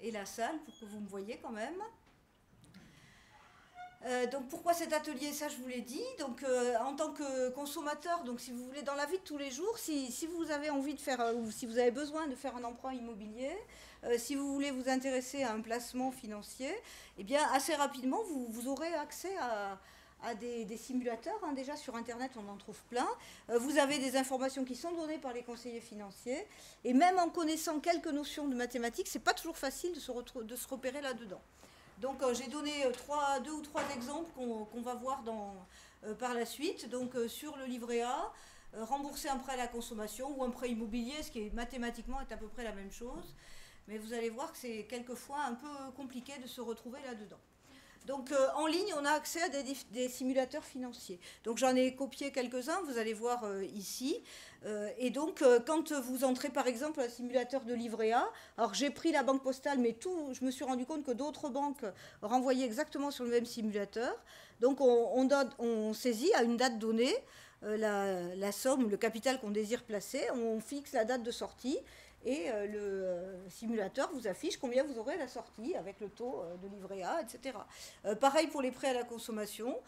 et la salle pour que vous me voyez quand même. Donc pourquoi cet atelier? Ça je vous l'ai dit. Donc en tant que consommateur, donc si vous voulez dans la vie de tous les jours, si vous avez envie de faire ou si vous avez besoin de faire un emprunt immobilier, si vous voulez vous intéresser à un placement financier, eh bien assez rapidement vous aurez accès à des simulateurs. Hein. Déjà sur internet on en trouve plein. Vous avez des informations qui sont données par les conseillers financiers et même en connaissant quelques notions de mathématiques, c'est pas toujours facile de se repérer là-dedans. Donc j'ai donné deux ou trois exemples qu'on va voir par la suite. Donc sur le livret A, rembourser un prêt à la consommation ou un prêt immobilier, ce qui est mathématiquement est à peu près la même chose. Mais vous allez voir que c'est quelquefois un peu compliqué de se retrouver là-dedans. Donc en ligne, on a accès à des simulateurs financiers. Donc j'en ai copié quelques-uns, vous allez voir ici. Et donc quand vous entrez par exemple un simulateur de livret A, alors j'ai pris la banque postale, mais je me suis rendu compte que d'autres banques renvoyaient exactement sur le même simulateur. Donc on saisit à une date donnée la somme, le capital qu'on désire placer, on fixe la date de sortie. Et le simulateur vous affiche combien vous aurez à la sortie avec le taux de livret A, etc. Pareil pour les prêts à la consommation.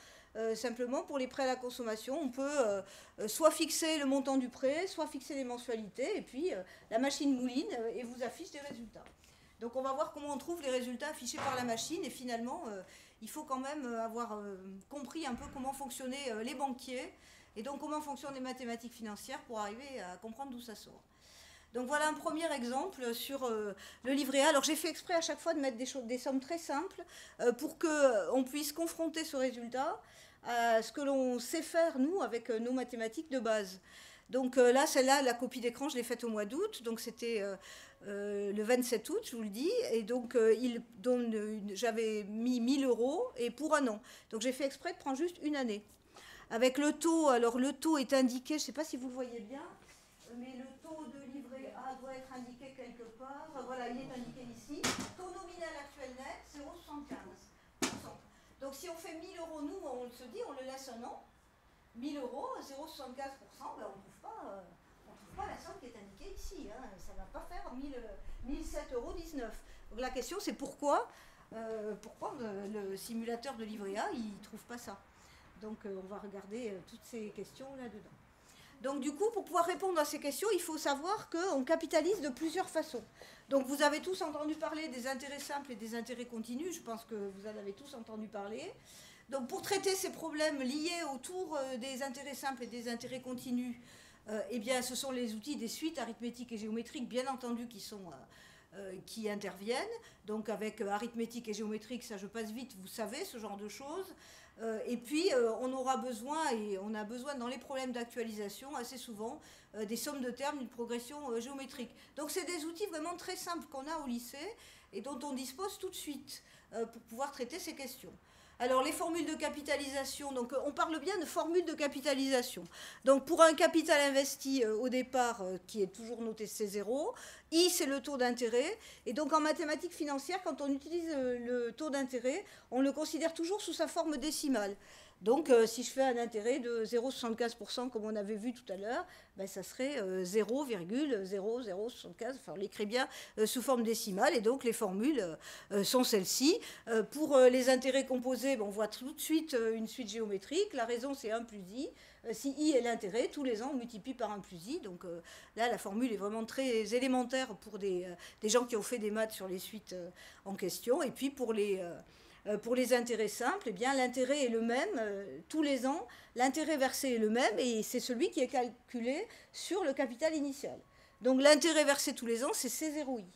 Simplement, pour les prêts à la consommation, on peut soit fixer le montant du prêt, soit fixer les mensualités, et puis la machine mouline et vous affiche des résultats. Donc on va voir comment on trouve les résultats affichés par la machine, et finalement, il faut quand même avoir compris un peu comment fonctionnaient les banquiers, et donc comment fonctionnent les mathématiques financières pour arriver à comprendre d'où ça sort. Donc voilà un premier exemple sur le livret A. Alors j'ai fait exprès à chaque fois de mettre des sommes très simples pour qu'on puisse confronter ce résultat à ce que l'on sait faire, nous, avec nos mathématiques de base. Donc là, celle-là, la copie d'écran, je l'ai faite au mois d'août. Donc c'était le 27 août, je vous le dis. Et donc j'avais mis 1000 euros et pour un an. Donc j'ai fait exprès de prendre juste une année. Avec le taux, alors le taux est indiqué, je ne sais pas si vous le voyez bien, mais le taux de livret A doit être indiqué quelque part. Voilà, il est indiqué ici. Taux nominal actuel net, 0,75%. Donc si on fait 1000 euros, nous, on se dit, on le laisse un an. 1000 euros, 0,75%, ben on ne trouve pas la somme qui est indiquée ici. Hein. Ça ne va pas faire 1007,19 euros. Donc la question, c'est pourquoi le simulateur de livret A, il ne trouve pas ça. Donc on va regarder toutes ces questions là-dedans. Donc du coup, pour pouvoir répondre à ces questions, il faut savoir qu'on capitalise de plusieurs façons. Donc vous avez tous entendu parler des intérêts simples et des intérêts continus, je pense que vous en avez tous entendu parler. Donc pour traiter ces problèmes liés autour des intérêts simples et des intérêts continus, eh bien ce sont les outils des suites arithmétiques et géométriques, bien entendu, qui interviennent. Donc avec arithmétique et géométrique, ça je passe vite, vous savez, ce genre de choses. Et puis on a besoin dans les problèmes d'actualisation assez souvent des sommes de termes d'une progression géométrique. Donc c'est des outils vraiment très simples qu'on a au lycée et dont on dispose tout de suite pour pouvoir traiter ces questions. Alors les formules de capitalisation, donc on parle bien de formules de capitalisation. Donc pour un capital investi au départ qui est toujours noté C0, I c'est le taux d'intérêt, et donc en mathématiques financières, quand on utilise le taux d'intérêt, on le considère toujours sous sa forme décimale. Donc si je fais un intérêt de 0,75% comme on avait vu tout à l'heure, ben, ça serait 0,0075, enfin on l'écrit bien sous forme décimale, et donc les formules sont celles-ci. Pour les intérêts composés, ben, on voit tout de suite une suite géométrique, la raison c'est 1 plus I. Si I est l'intérêt, tous les ans on multiplie par 1 plus I, donc là la formule est vraiment très élémentaire pour des gens qui ont fait des maths sur les suites en question, et puis pour les intérêts simples, eh bien, l'intérêt est le même tous les ans. L'intérêt versé est le même et c'est celui qui est calculé sur le capital initial. Donc l'intérêt versé tous les ans, c'est C0I.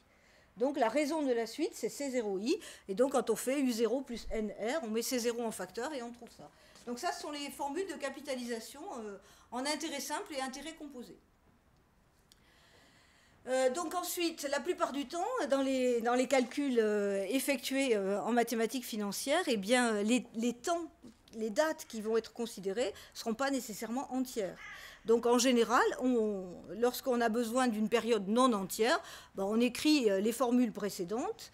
Donc la raison de la suite, c'est C0I. Et donc quand on fait U0 plus NR, on met C0 en facteur et on trouve ça. Donc ça, ce sont les formules de capitalisation en intérêt simple et intérêt composé. Donc ensuite, la plupart du temps, dans les calculs effectués en mathématiques financières, eh bien, les temps, les dates qui vont être considérées ne seront pas nécessairement entières. Donc en général, lorsqu'on a besoin d'une période non entière, ben, on écrit les formules précédentes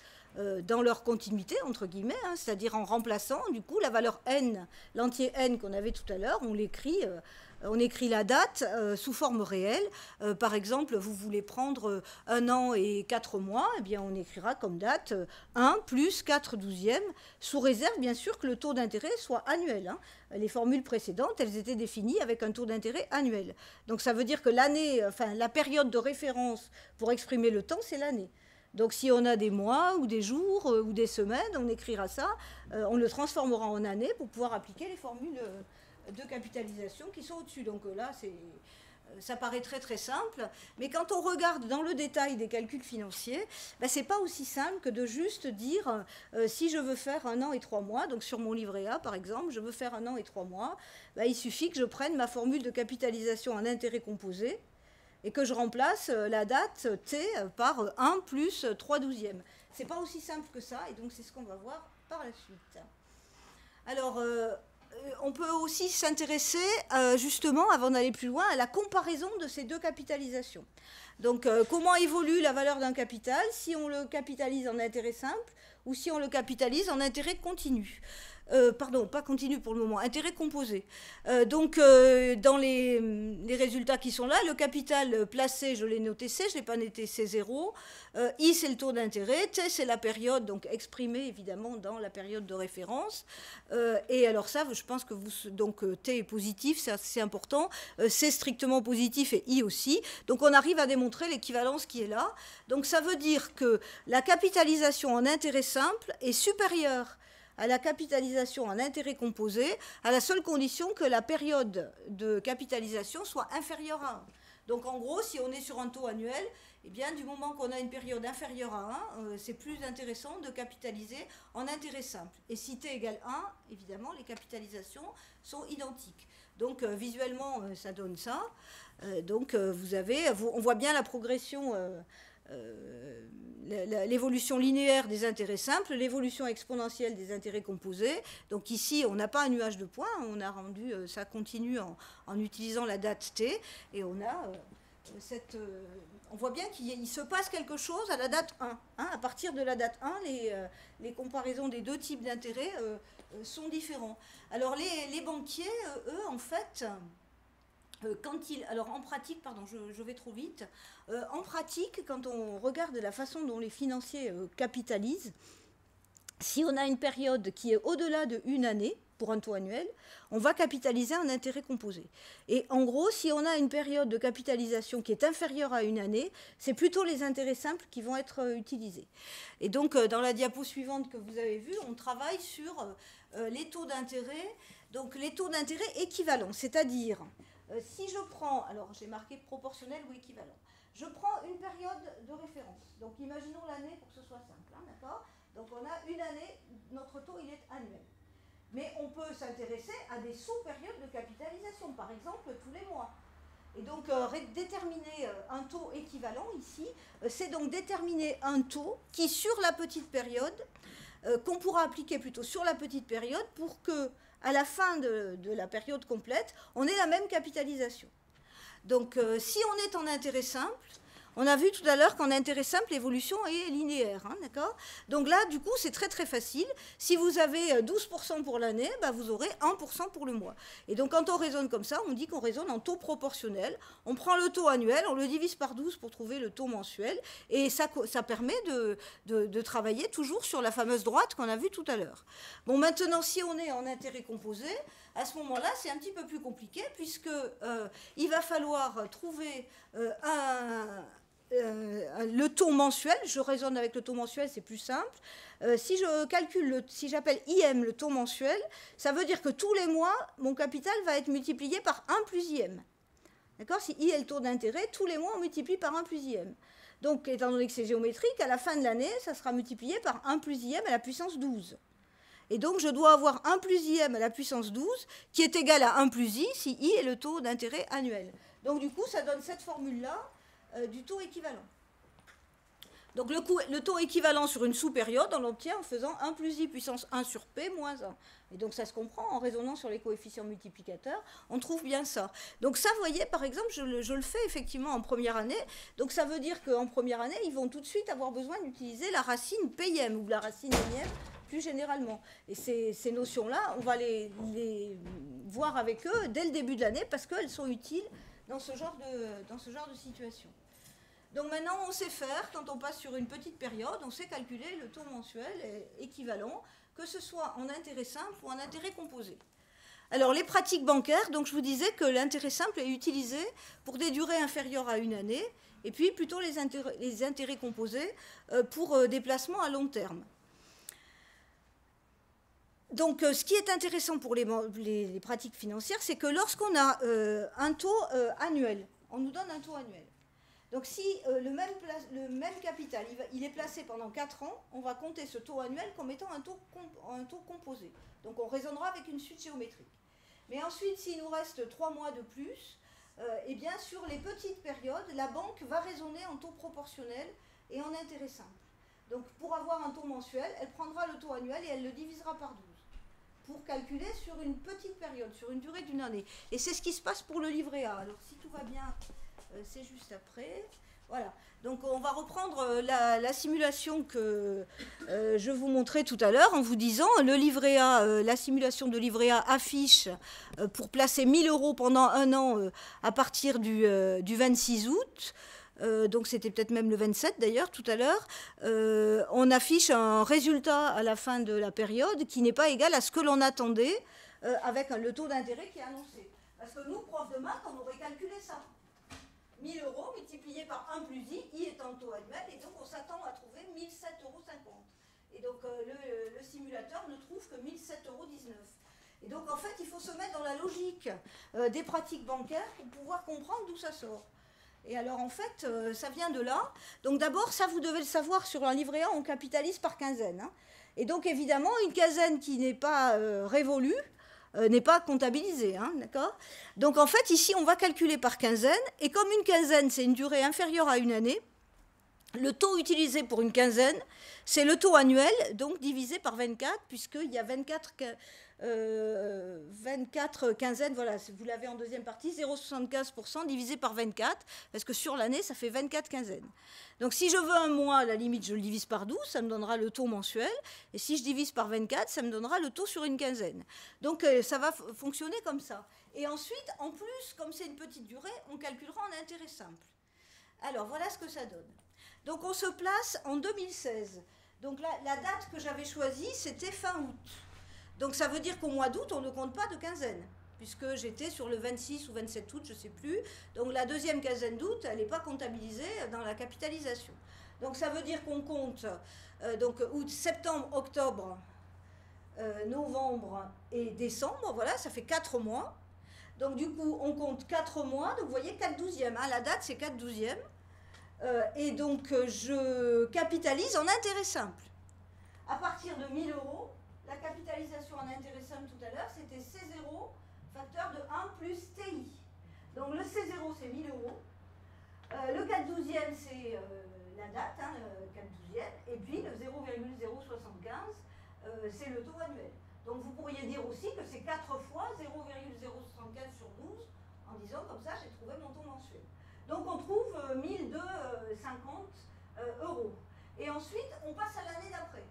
dans leur continuité, entre guillemets, hein, c'est-à-dire en remplaçant, du coup, la valeur n, l'entier n qu'on avait tout à l'heure, on l'écrit on écrit la date sous forme réelle. Par exemple, vous voulez prendre 1 an et 4 mois, eh bien on écrira comme date 1 plus 4 douzièmes, sous réserve bien sûr que le taux d'intérêt soit annuel. Hein. Les formules précédentes, elles étaient définies avec un taux d'intérêt annuel. Donc ça veut dire que l'année, enfin la période de référence pour exprimer le temps, c'est l'année. Donc si on a des mois ou des jours ou des semaines, on écrira ça, on le transformera en année pour pouvoir appliquer les formules de capitalisation qui sont au-dessus. Donc là, ça paraît très très simple, mais quand on regarde dans le détail des calculs financiers, ben, ce n'est pas aussi simple que de juste dire si je veux faire 1 an et 3 mois, donc sur mon livret A par exemple, je veux faire 1 an et 3 mois, ben, il suffit que je prenne ma formule de capitalisation en intérêt composé et que je remplace la date T par 1 plus 3 douzièmes. Ce n'est pas aussi simple que ça, et donc c'est ce qu'on va voir par la suite. Alors, on peut aussi s'intéresser, justement, avant d'aller plus loin, à la comparaison de ces deux capitalisations. Donc, comment évolue la valeur d'un capital si on le capitalise en intérêt simple ou si on le capitalise en intérêt continu. Pardon, pas continu pour le moment, intérêt composé. Donc, dans les résultats qui sont là, le capital placé, je l'ai noté C, je ne l'ai pas noté C0. I, c'est le taux d'intérêt. T, c'est la période, donc exprimée évidemment dans la période de référence. Et alors ça, je pense que donc T est positif, c'est important. C strictement positif et I aussi. Donc, on arrive à démontrer l'équivalence qui est là. Donc, ça veut dire que la capitalisation en intérêt simple est supérieure à la capitalisation en intérêt composé, à la seule condition que la période de capitalisation soit inférieure à 1. Donc en gros, si on est sur un taux annuel, eh bien, du moment qu'on a une période inférieure à 1, c'est plus intéressant de capitaliser en intérêt simple. Et si t égale 1, évidemment, les capitalisations sont identiques. Donc visuellement, ça donne ça. Donc on voit bien la progression l'évolution linéaire des intérêts simples, l'évolution exponentielle des intérêts composés. Donc ici, on n'a pas un nuage de points, on a rendu, ça continue en utilisant la date t, et on a on voit bien qu'il se passe quelque chose à la date 1. Hein, à partir de la date 1, les comparaisons des deux types d'intérêts sont différents. Alors les banquiers, eux, en fait... alors en pratique, pardon, je vais trop vite. En pratique, quand on regarde la façon dont les financiers capitalisent, si on a une période qui est au-delà de 1 année, pour un taux annuel, on va capitaliser un intérêt composé. Et en gros, si on a une période de capitalisation qui est inférieure à 1 année, c'est plutôt les intérêts simples qui vont être utilisés. Et donc, dans la diapo suivante que vous avez vue, on travaille sur les taux d'intérêt, donc les taux d'intérêt équivalents, c'est-à-dire... si je prends, alors j'ai marqué proportionnel ou équivalent, je prends une période de référence. Donc imaginons l'année pour que ce soit simple, hein, d'accord? Donc on a 1 année, notre taux il est annuel. Mais on peut s'intéresser à des sous-périodes de capitalisation, par exemple tous les mois. Et donc déterminer un taux équivalent ici, c'est donc déterminer un taux qui sur la petite période, qu'on pourra appliquer plutôt sur la petite période pour que à la fin de la période complète, on ait la même capitalisation. Donc, si on est en intérêt simple, on a vu tout à l'heure qu'en intérêt simple, l'évolution est linéaire, hein, d'accord? Donc là, du coup, c'est très très facile. Si vous avez 12% pour l'année, bah, vous aurez 1% pour le mois. Et donc, quand on raisonne comme ça, on dit qu'on raisonne en taux proportionnel. On prend le taux annuel, on le divise par 12 pour trouver le taux mensuel, et ça permet de travailler toujours sur la fameuse droite qu'on a vue tout à l'heure. Bon, maintenant, si on est en intérêt composé, à ce moment-là, c'est un petit peu plus compliqué, puisque il va falloir trouver le taux mensuel. Je raisonne avec le taux mensuel, c'est plus simple. Si je calcule, si j'appelle IM le taux mensuel, ça veut dire que tous les mois, mon capital va être multiplié par 1 plus IM. D'accord? Si I est le taux d'intérêt, tous les mois, on multiplie par 1 plus IM. Donc, étant donné que c'est géométrique, à la fin de l'année, ça sera multiplié par 1 plus IM à la puissance 12. Et donc, je dois avoir 1 plus IM à la puissance 12, qui est égal à 1 plus I, si I est le taux d'intérêt annuel. Donc, du coup, ça donne cette formule-là du taux équivalent. Donc, le taux équivalent sur une sous-période, on l'obtient en faisant 1 plus I puissance 1 sur P moins 1. Et donc, ça se comprend en raisonnant sur les coefficients multiplicateurs. On trouve bien ça. Donc, ça, vous voyez, par exemple, je le fais effectivement en première année. Donc, ça veut dire qu'en première année, ils vont tout de suite avoir besoin d'utiliser la racine PIM ou la racine énième plus généralement. Et ces notions-là, on va les voir avec eux dès le début de l'année parce qu'elles sont utiles dans ce genre de situation. Donc maintenant, on sait faire, quand on passe sur une petite période, on sait calculer le taux mensuel équivalent, que ce soit en intérêt simple ou en intérêt composé. Alors, les pratiques bancaires, donc je vous disais que l'intérêt simple est utilisé pour des durées inférieures à une année, et puis plutôt les intérêts composés pour des placements à long terme. Donc, ce qui est intéressant pour les pratiques financières, c'est que lorsqu'on a un taux annuel, on nous donne un taux annuel. Donc, si le même capital, il est placé pendant 4 ans, on va compter ce taux annuel comme étant un taux composé. Donc, on raisonnera avec une suite géométrique. Mais ensuite, s'il nous reste 3 mois de plus, eh bien, sur les petites périodes, la banque va raisonner en taux proportionnel et en intérêt simple. Donc, pour avoir un taux mensuel, elle prendra le taux annuel et elle le divisera par 12 pour calculer sur une petite période, sur une durée d'une année. Et c'est ce qui se passe pour le livret A. Alors, si tout va bien, c'est juste après. Voilà. Donc, on va reprendre la simulation que je vous montrais tout à l'heure en vous disant le livret A, la simulation de livret A affiche pour placer 1 000 € pendant un an à partir du 26 août. Donc c'était peut-être même le 27 d'ailleurs tout à l'heure, on affiche un résultat à la fin de la période qui n'est pas égal à ce que l'on attendait avec le taux d'intérêt qui est annoncé. Parce que nous, profs de maths, on aurait calculé ça. 1 000 € multiplié par 1 plus I étant le taux annuel, et donc on s'attend à trouver 1 7,50 €. Et donc le simulateur ne trouve que 1 7,19 €. Et donc en fait, il faut se mettre dans la logique des pratiques bancaires pour pouvoir comprendre d'où ça sort. Et alors, en fait, ça vient de là. Donc, d'abord, ça, vous devez le savoir, sur un livret A, on capitalise par quinzaine. Hein. Et donc, évidemment, une quinzaine qui n'est pas révolue n'est pas comptabilisée. Hein, d'accord ? Donc, en fait, ici, on va calculer par quinzaine. Et comme une quinzaine, c'est une durée inférieure à une année, le taux utilisé pour une quinzaine, c'est le taux annuel, donc divisé par 24, puisqu'il y a 24 quinzaines, voilà, vous l'avez en deuxième partie, 0,75% divisé par 24, parce que sur l'année, ça fait 24 quinzaines. Donc si je veux un mois, à la limite, je le divise par 12, ça me donnera le taux mensuel, et si je divise par 24, ça me donnera le taux sur une quinzaine. Donc ça va fonctionner comme ça. Et ensuite, en plus, comme c'est une petite durée, on calculera en intérêt simple. Alors, voilà ce que ça donne. Donc on se place en 2016. Donc la date que j'avais choisie, c'était fin août. Donc ça veut dire qu'au mois d'août, on ne compte pas de quinzaine, puisque j'étais sur le 26 ou 27 août, je ne sais plus. Donc la deuxième quinzaine d'août, elle n'est pas comptabilisée dans la capitalisation. Donc ça veut dire qu'on compte donc août, septembre, octobre, novembre et décembre. Voilà, ça fait 4 mois. Donc du coup, on compte 4 mois. Donc vous voyez, 4/12e. Hein, la date, c'est 4/12e. Et donc, je capitalise en intérêt simple. À partir de 1 000 €, la capitalisation en intérêt simple tout à l'heure, c'était C0, facteur de 1 plus TI. Donc, le C0, c'est 1 000 €. Le 4/12e, c'est la date, hein, le 4/12e. Et puis, le 0,075, c'est le taux annuel. Donc, vous pourriez dire aussi que c'est 4 fois 0,075 sur 12, en disant comme ça, j'ai trouvé mon taux mensuel. Donc on trouve 1 250 €. Et ensuite, on passe à l'année d'après.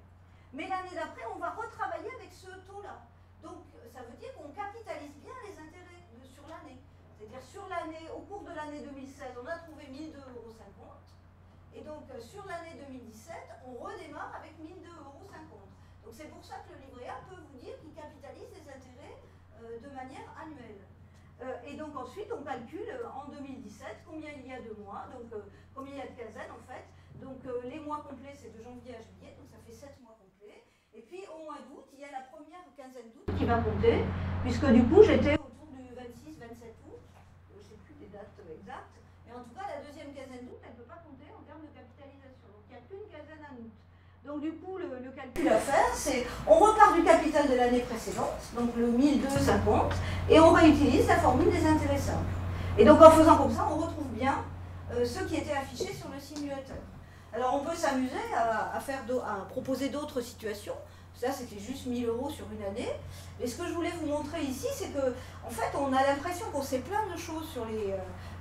Mais l'année d'après, on va retravailler avec ce taux-là. Donc ça veut dire qu'on capitalise bien les intérêts sur l'année. C'est-à-dire sur l'année, au cours de l'année 2016, on a trouvé 1 250 €. Et donc sur l'année 2017, on redémarre avec 1 250 €. Donc c'est pour ça que le livret A peut vous dire qu'il capitalise les intérêts de manière annuelle. Et donc ensuite, on calcule en 2017 combien il y a de mois, donc combien il y a de quinzaines en fait. Donc les mois complets, c'est de janvier à juillet, donc ça fait 7 mois complets. Et puis au mois d'août, il y a la première quinzaine d'août qui va compter, puisque du coup, j'étais autour du 26-27 août, je ne sais plus des dates exactes, mais en tout cas, la deuxième quinzaine d'août, elle ne peut pas compter en termes de capitalisation. Donc il n'y a qu'une quinzaine à août. Donc du coup, le calcul à faire, c'est on repart du capital de l'année précédente, donc le 1 250, et on réutilise la formule des intérêts simples. Et donc en faisant comme ça, on retrouve bien ce qui était affiché sur le simulateur. Alors on peut s'amuser à proposer d'autres situations. Ça, c'était juste 1 000 € sur une année. Mais ce que je voulais vous montrer ici, c'est que en fait, on a l'impression qu'on sait plein de choses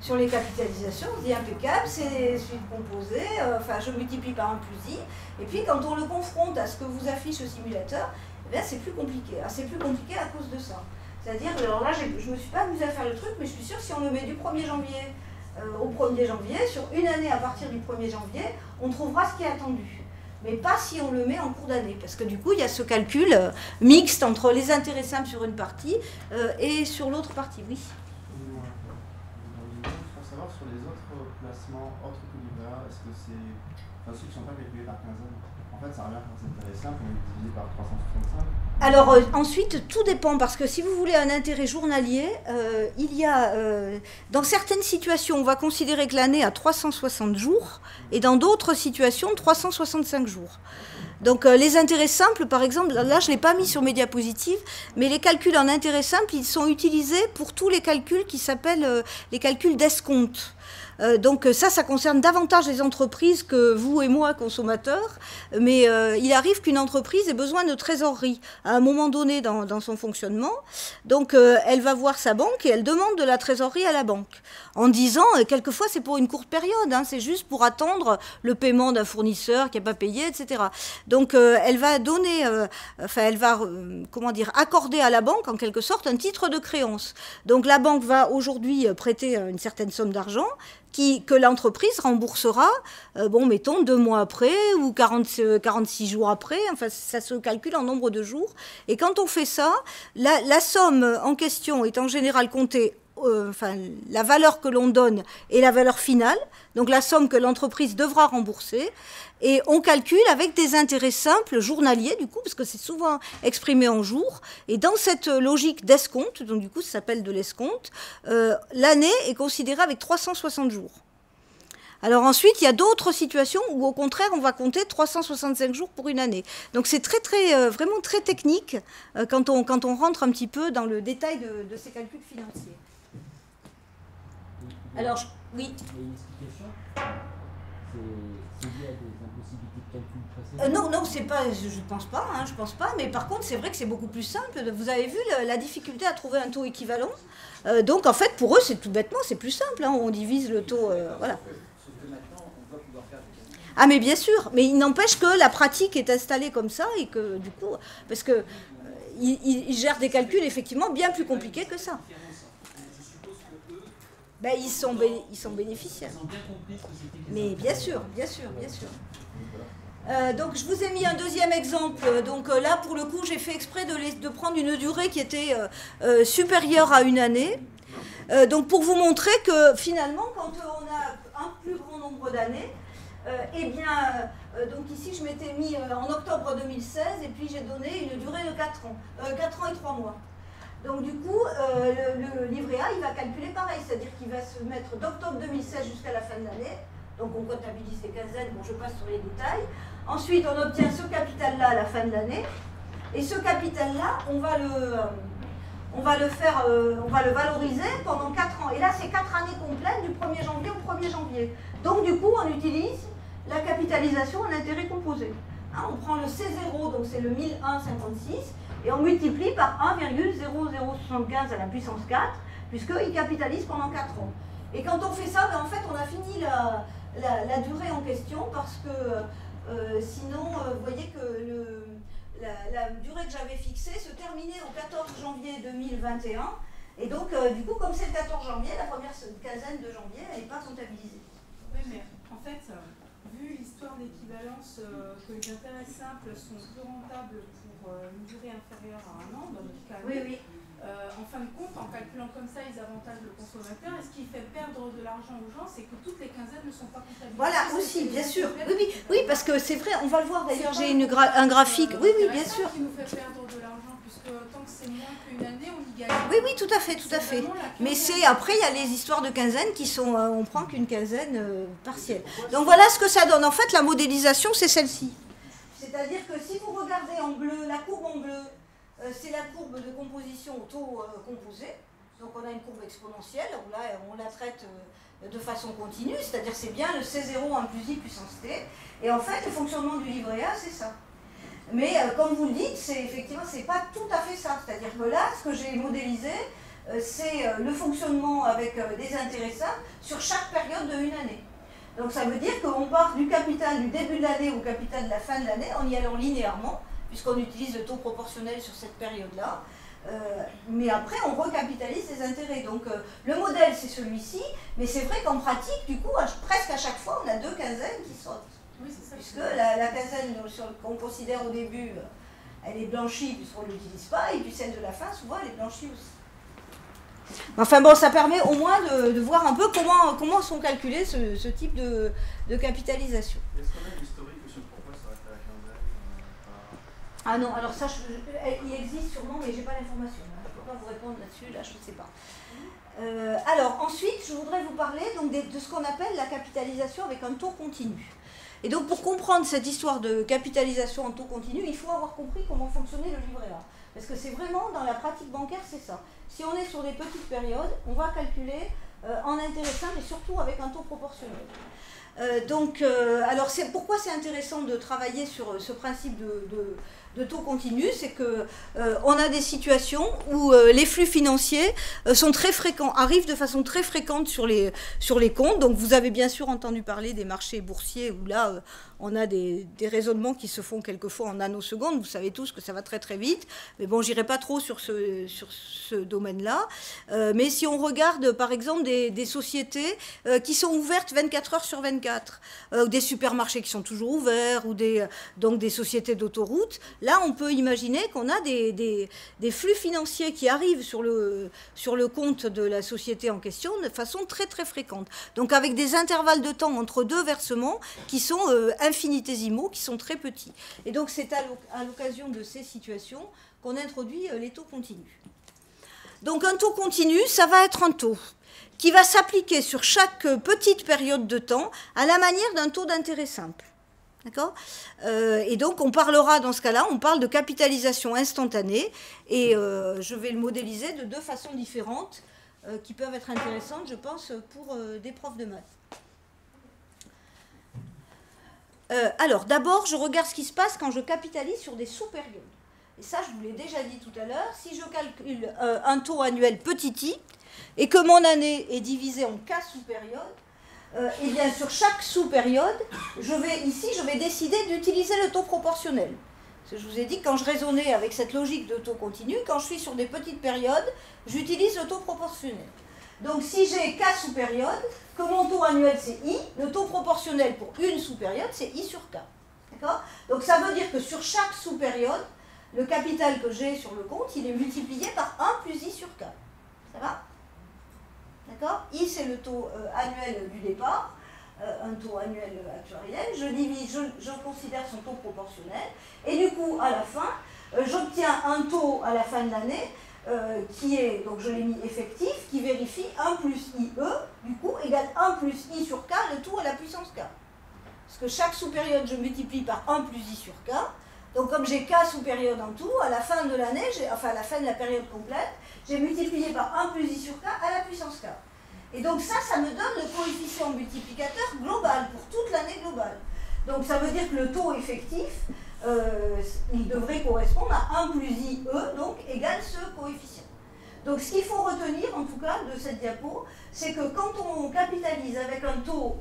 sur les capitalisations. On se dit impeccable, c'est suite composée, enfin, je multiplie par 1 plus i. Et puis, quand on le confronte à ce que vous affiche le simulateur, eh bien, c'est plus compliqué. C'est plus compliqué à cause de ça. C'est-à-dire, alors là, je ne me suis pas amusée à faire le truc, mais je suis sûre que si on le met du 1er janvier au 1er janvier, sur une année à partir du 1er janvier, on trouvera ce qui est attendu. Mais pas si on le met en cours d'année, parce que du coup, il y a ce calcul mixte entre les intérêts simples sur une partie et sur l'autre partie, oui. Il faut savoir sur les autres placements autres que livret A, est-ce que c'est... Enfin, ceux qui ne sont pas calculés par quinzaine, en fait, ça revient quand c'est intérêt simple, on est divisé par 365. Alors ensuite, tout dépend, parce que si vous voulez un intérêt journalier, il y a, dans certaines situations, on va considérer que l'année a 360 jours, et dans d'autres situations, 365 jours. Donc les intérêts simples, par exemple, là je ne l'ai pas mis sur mes diapositives, mais les calculs en intérêt simple, ils sont utilisés pour tous les calculs qui s'appellent les calculs d'escompte. Donc ça concerne davantage les entreprises que vous et moi, consommateurs, mais il arrive qu'une entreprise ait besoin de trésorerie à un moment donné dans son fonctionnement. Donc elle va voir sa banque et elle demande de la trésorerie à la banque, en disant, quelquequefois c'est pour une courte période, hein, c'est juste pour attendre le paiement d'un fournisseur qui n'a pas payé, etc. Donc elle va donner, comment dire, accorder à la banque en quelque sorte un titre de créance. Donc la banque va aujourd'hui prêter une certaine somme d'argent, que l'entreprise remboursera, bon, mettons, 2 mois après ou 46 jours après, enfin, ça se calcule en nombre de jours. Et quand on fait ça, la somme en question est en général comptée, enfin, la valeur que l'on donne est la valeur finale, donc la somme que l'entreprise devra rembourser, et on calcule avec des intérêts simples journaliers, du coup, parce que c'est souvent exprimé en jours, et dans cette logique d'escompte, donc du coup ça s'appelle de l'escompte, l'année est considérée avec 360 jours. Alors ensuite, il y a d'autres situations où au contraire, on va compter 365 jours pour une année. Donc c'est vraiment très technique quand on rentre un petit peu dans le détail de ces calculs financiers. Alors, oui. Il y a une explication. C'est lié à des impossibilités de calcul précédentes. Non, c'est pas, je pense pas, hein, je pense pas, mais par contre, c'est vrai que c'est beaucoup plus simple. Vous avez vu la difficulté à trouver un taux équivalent. Donc, en fait, pour eux, c'est tout bêtement, c'est plus simple. Hein, on divise le taux, voilà. Sauf que maintenant, on va pouvoir faire des calculs. Ah, mais bien sûr, mais il n'empêche que la pratique est installée comme ça et que, du coup, parce que ils gèrent des calculs, effectivement, bien plus compliqués que ça. Ben, ils sont bénéficiaires. Ils ont bien compris ce que c'était que Mais bien sûr. Donc je vous ai mis un deuxième exemple. Donc là, pour le coup, j'ai fait exprès de prendre une durée qui était supérieure à une année. Donc pour vous montrer que finalement, quand on a un plus grand nombre d'années, eh bien, donc ici je m'étais mis en octobre 2016 et puis j'ai donné une durée de 4 ans, 4 ans et 3 mois. Donc du coup, le livret A, il va calculer pareil, c'est-à-dire qu'il va se mettre d'octobre 2016 jusqu'à la fin de l'année. Donc on comptabilise les quinzaines, bon je passe sur les détails. Ensuite, on obtient ce capital-là à la fin de l'année. Et ce capital-là, on va le valoriser pendant 4 ans. Et là, c'est 4 années complètes du 1er janvier au 1er janvier. Donc du coup, on utilise la capitalisation en intérêt composé. Hein, on prend le C0, donc c'est le 1001,56, et on multiplie par 1,0075 à la puissance 4, puisqu'il capitalise pendant 4 ans. Et quand on fait ça, ben, en fait, on a fini la durée en question, parce que sinon, vous voyez que la durée que j'avais fixée se terminait au 14 janvier 2021. Et donc, du coup, comme c'est le 14 janvier, la première quinzaine de janvier, elle n'est pas comptabilisée. Oui, mais en fait, vu l'histoire d'équivalence, que les intérêts simples sont plus rentables pour une durée inférieure à 1 an, dans notre cas, Oui. En fin de compte, en calculant comme ça, ils avantagent le consommateur. Et ce qui fait perdre de l'argent aux gens, c'est que toutes les quinzaines ne sont pas comptabilisées. Voilà, aussi, bien sûr. Oui, parce que c'est vrai, on va le voir d'ailleurs, j'ai un graphique. Oui, bien sûr. Ce qui nous fait perdre de l'argent, puisque tant que c'est moins qu'une année, on y gagne. Oui, tout à fait. Mais après, il y a les histoires de quinzaines qui sont, on prend qu'une quinzaine partielle. Donc voilà ce que ça donne. En fait, la modélisation, c'est celle-ci. C'est-à-dire que si vous regardez en bleu, la courbe en bleu, c'est la courbe de composition au taux composé. Donc on a une courbe exponentielle, où là on la traite de façon continue, c'est-à-dire c'est bien le C0 1 plus I puissance T. Et en fait, le fonctionnement du livret A, c'est ça. Mais comme vous le dites, effectivement, c'est pas tout à fait ça. C'est-à-dire que là, ce que j'ai modélisé, c'est le fonctionnement avec des intérêts simples sur chaque période de une année. Donc ça veut dire qu'on part du capital du début de l'année au capital de la fin de l'année en y allant linéairement, puisqu'on utilise le taux proportionnel sur cette période-là. Mais après, on recapitalise les intérêts. Donc le modèle, c'est celui-ci, mais c'est vrai qu'en pratique, du coup, presque à chaque fois, on a 2 quinzaines qui sautent. Oui, c'est ça. Puisque la quinzaine qu'on considère au début, elle est blanchie puisqu'on ne l'utilise pas, et puis celle de la fin, souvent, elle est blanchie aussi. Enfin bon, ça permet au moins de voir un peu comment sont calculés ce type de capitalisation. Est-ce qu'on a une historique sur pourquoi ça reste à la quinzaine Ah non, alors ça, il existe sûrement, mais je n'ai pas l'information. Je ne peux pas vous répondre là-dessus, là je ne sais pas. Alors ensuite, je voudrais vous parler donc, de ce qu'on appelle la capitalisation avec un taux continu. Et donc pour comprendre cette histoire de capitalisation en taux continu, il faut avoir compris comment fonctionnait le livret A. Parce que c'est vraiment, dans la pratique bancaire, c'est ça. Si on est sur des petites périodes, on va calculer en intérêt simple et surtout avec un taux proportionnel. Alors pourquoi c'est intéressant de travailler sur ce principe de taux continu, c'est que on a des situations où les flux financiers sont très fréquents, arrivent de façon très fréquente sur les comptes. Donc vous avez bien sûr entendu parler des marchés boursiers où là on a des raisonnements qui se font quelquefois en nanosecondes. Vous savez tous que ça va très très vite, mais bon, j'irai pas trop sur ce domaine-là. Mais si on regarde par exemple des sociétés qui sont ouvertes 24 heures sur 24, des supermarchés qui sont toujours ouverts, ou donc des sociétés d'autoroutes, là on peut imaginer qu'on a des flux financiers qui arrivent sur le compte de la société en question de façon très très fréquente. Donc avec des intervalles de temps entre 2 versements qui sont infinitésimaux, qui sont très petits. Et donc c'est à l'occasion de ces situations qu'on introduit les taux continus. Donc un taux continu, ça va être un taux qui va s'appliquer sur chaque petite période de temps à la manière d'un taux d'intérêt simple. D'accord ? Et donc on parlera dans ce cas-là, on parle de capitalisation instantanée, et je vais le modéliser de 2 façons différentes qui peuvent être intéressantes, je pense, pour des profs de maths. Alors, d'abord, je regarde ce qui se passe quand je capitalise sur des sous-périodes. Et ça, je vous l'ai déjà dit tout à l'heure, si je calcule un taux annuel petit i, et que mon année est divisée en k sous-périodes, et bien sur chaque sous-période, je vais décider d'utiliser le taux proportionnel. Parce que je vous ai dit que quand je raisonnais avec cette logique de taux continu, quand je suis sur des petites périodes, j'utilise le taux proportionnel. Donc si j'ai k sous-périodes, que mon taux annuel c'est i, le taux proportionnel pour une sous-période c'est i sur k. D'accord ? Donc ça veut dire que sur chaque sous-période, le capital que j'ai sur le compte, il est multiplié par 1 plus i sur k. Ça va ? D'accord ? I c'est le taux annuel du départ, un taux annuel actuariel, je considère son taux proportionnel, et du coup à la fin, j'obtiens un taux à la fin de l'année qui est, donc je l'ai mis effectif, qui vérifie 1 plus IE, du coup, égale 1 plus I sur K, le tout à la puissance K. Parce que chaque sous-période, je multiplie par 1 plus I sur K. Donc comme j'ai K sous-période en tout, à la fin de l'année, enfin à la fin de la période complète, j'ai multiplié par 1 plus I sur K à la puissance K. Et donc ça me donne le coefficient multiplicateur global, pour toute l'année globale. Donc ça veut dire que le taux effectif, il devrait correspondre à 1 plus IE, donc égale ce coefficient. Donc ce qu'il faut retenir, en tout cas, de cette diapo, c'est que quand on capitalise avec un taux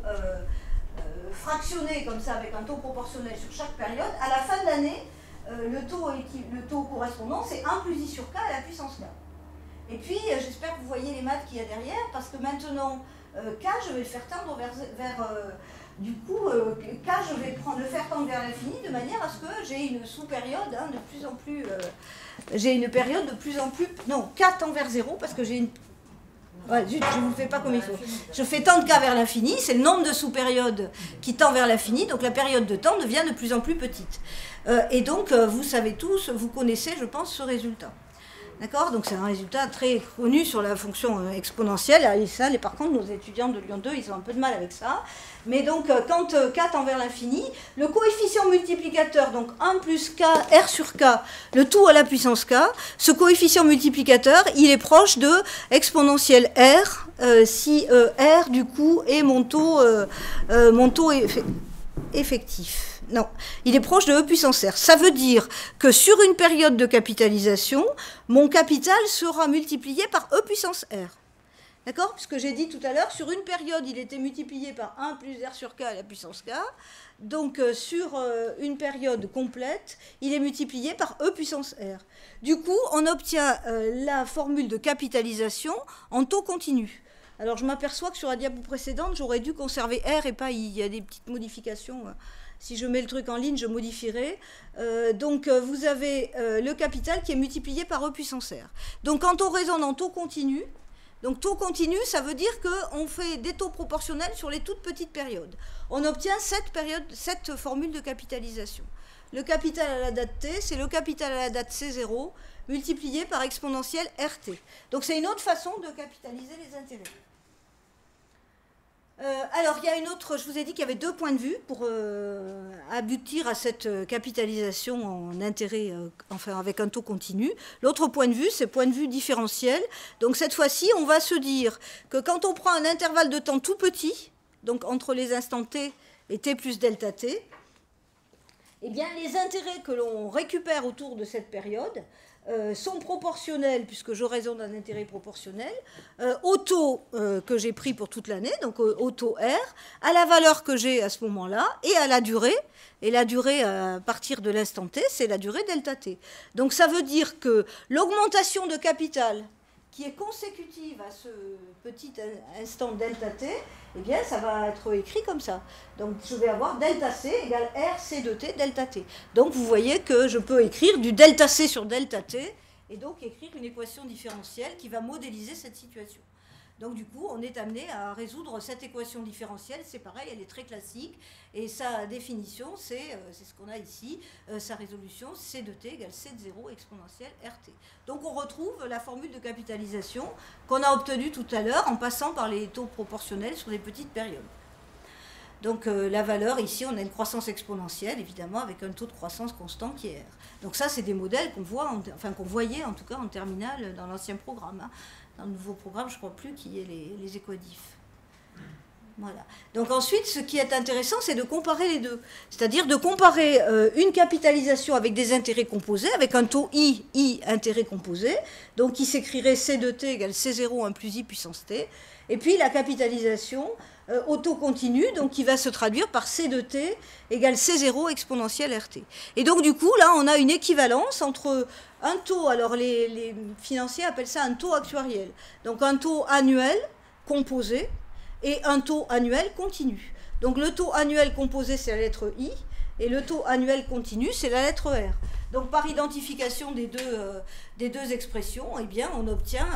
fractionné, comme ça, avec un taux proportionnel sur chaque période, à la fin de l'année, le taux correspondant, c'est 1 plus I sur K à la puissance K. Et puis, j'espère que vous voyez les maths qu'il y a derrière, parce que maintenant, K, je vais le faire tendre vers du coup, K, je vais le faire tendre vers l'infini de manière à ce que j'ai une sous-période de plus en plus... j'ai une période de plus en plus... Non, K tend vers 0 parce que j'ai une... Ouais, zut, je ne vous le fais pas comme il faut. Je fais tendre K vers l'infini, c'est le nombre de sous-périodes qui tend vers l'infini, donc la période de temps devient de plus en plus petite. Et donc, vous savez tous, vous connaissez, je pense, ce résultat. D'accord ? Donc c'est un résultat très connu sur la fonction exponentielle. Et ça, par contre, nos étudiants de Lyon 2, ils ont un peu de mal avec ça. Mais donc, quand K tend vers l'infini, le coefficient multiplicateur, donc 1 plus K, R sur K, le tout à la puissance K, ce coefficient multiplicateur, il est proche de exponentielle R, si R, du coup, est mon taux effectif. Non, il est proche de E puissance R. Ça veut dire que sur une période de capitalisation, mon capital sera multiplié par E puissance R. D'accord? Puisque j'ai dit tout à l'heure, sur une période, il était multiplié par 1 plus R sur K à la puissance K. Donc, sur une période complète, il est multiplié par E puissance R. Du coup, on obtient la formule de capitalisation en taux continu. Alors, je m'aperçois que sur la diapo précédente, j'aurais dû conserver R et pas I. Il y a des petites modifications. Si je mets le truc en ligne, je modifierai. Donc, vous avez le capital qui est multiplié par E puissance R. Donc, quand on raisonne en taux continu, donc taux continu, ça veut dire qu'on fait des taux proportionnels sur les toutes petites périodes. On obtient cette formule de capitalisation. Le capital à la date T, c'est le capital à la date C0 multiplié par exponentielle RT. Donc c'est une autre façon de capitaliser les intérêts. Alors, il y a une autre, je vous ai dit qu'il y avait deux points de vue pour aboutir à cette capitalisation en intérêt, enfin avec un taux continu. L'autre point de vue, c'est point de vue différentiel. Donc cette fois-ci, on va se dire que quand on prend un intervalle de temps tout petit, donc entre les instants t et t plus delta t, eh bien les intérêts que l'on récupère autour de cette période sont proportionnels, puisque je raisonne d'un intérêt proportionnel, au taux que j'ai pris pour toute l'année, donc au taux R, à la valeur que j'ai à ce moment-là, et à la durée. Et la durée à partir de l'instant T, c'est la durée delta T. Donc ça veut dire que l'augmentation de capital qui est consécutive à ce petit instant delta T, eh bien ça va être écrit comme ça. Donc je vais avoir delta C égale RC de T delta T. Donc vous voyez que je peux écrire du delta C sur delta T et donc écrire une équation différentielle qui va modéliser cette situation. Donc du coup, on est amené à résoudre cette équation différentielle. C'est pareil, elle est très classique. Et sa définition, c'est ce qu'on a ici. Sa résolution, C de t égale C de 0 exponentielle RT. Donc on retrouve la formule de capitalisation qu'on a obtenue tout à l'heure en passant par les taux proportionnels sur des petites périodes. Donc la valeur, ici, on a une croissance exponentielle, évidemment, avec un taux de croissance constant qui est R. Donc ça, c'est des modèles qu'on voit, enfin qu'on voyait en tout cas en terminale dans l'ancien programme. Hein. Dans le nouveau programme, je ne crois plus qu'il y ait les équadifs. Voilà. Donc ensuite, ce qui est intéressant, c'est de comparer les deux. C'est-à-dire de comparer une capitalisation avec des intérêts composés, avec un taux I intérêt composé, donc qui s'écrirait C de t égale C0 1 plus I puissance t, et puis la capitalisation au taux continu, donc qui va se traduire par C de t égale C0 exponentielle RT. Et donc du coup, là, on a une équivalence entre un taux, alors les financiers appellent ça un taux actuariel, donc un taux annuel composé et un taux annuel continu. Donc le taux annuel composé, c'est la lettre I, et le taux annuel continu, c'est la lettre R. Donc par identification des deux expressions, eh bien, on obtient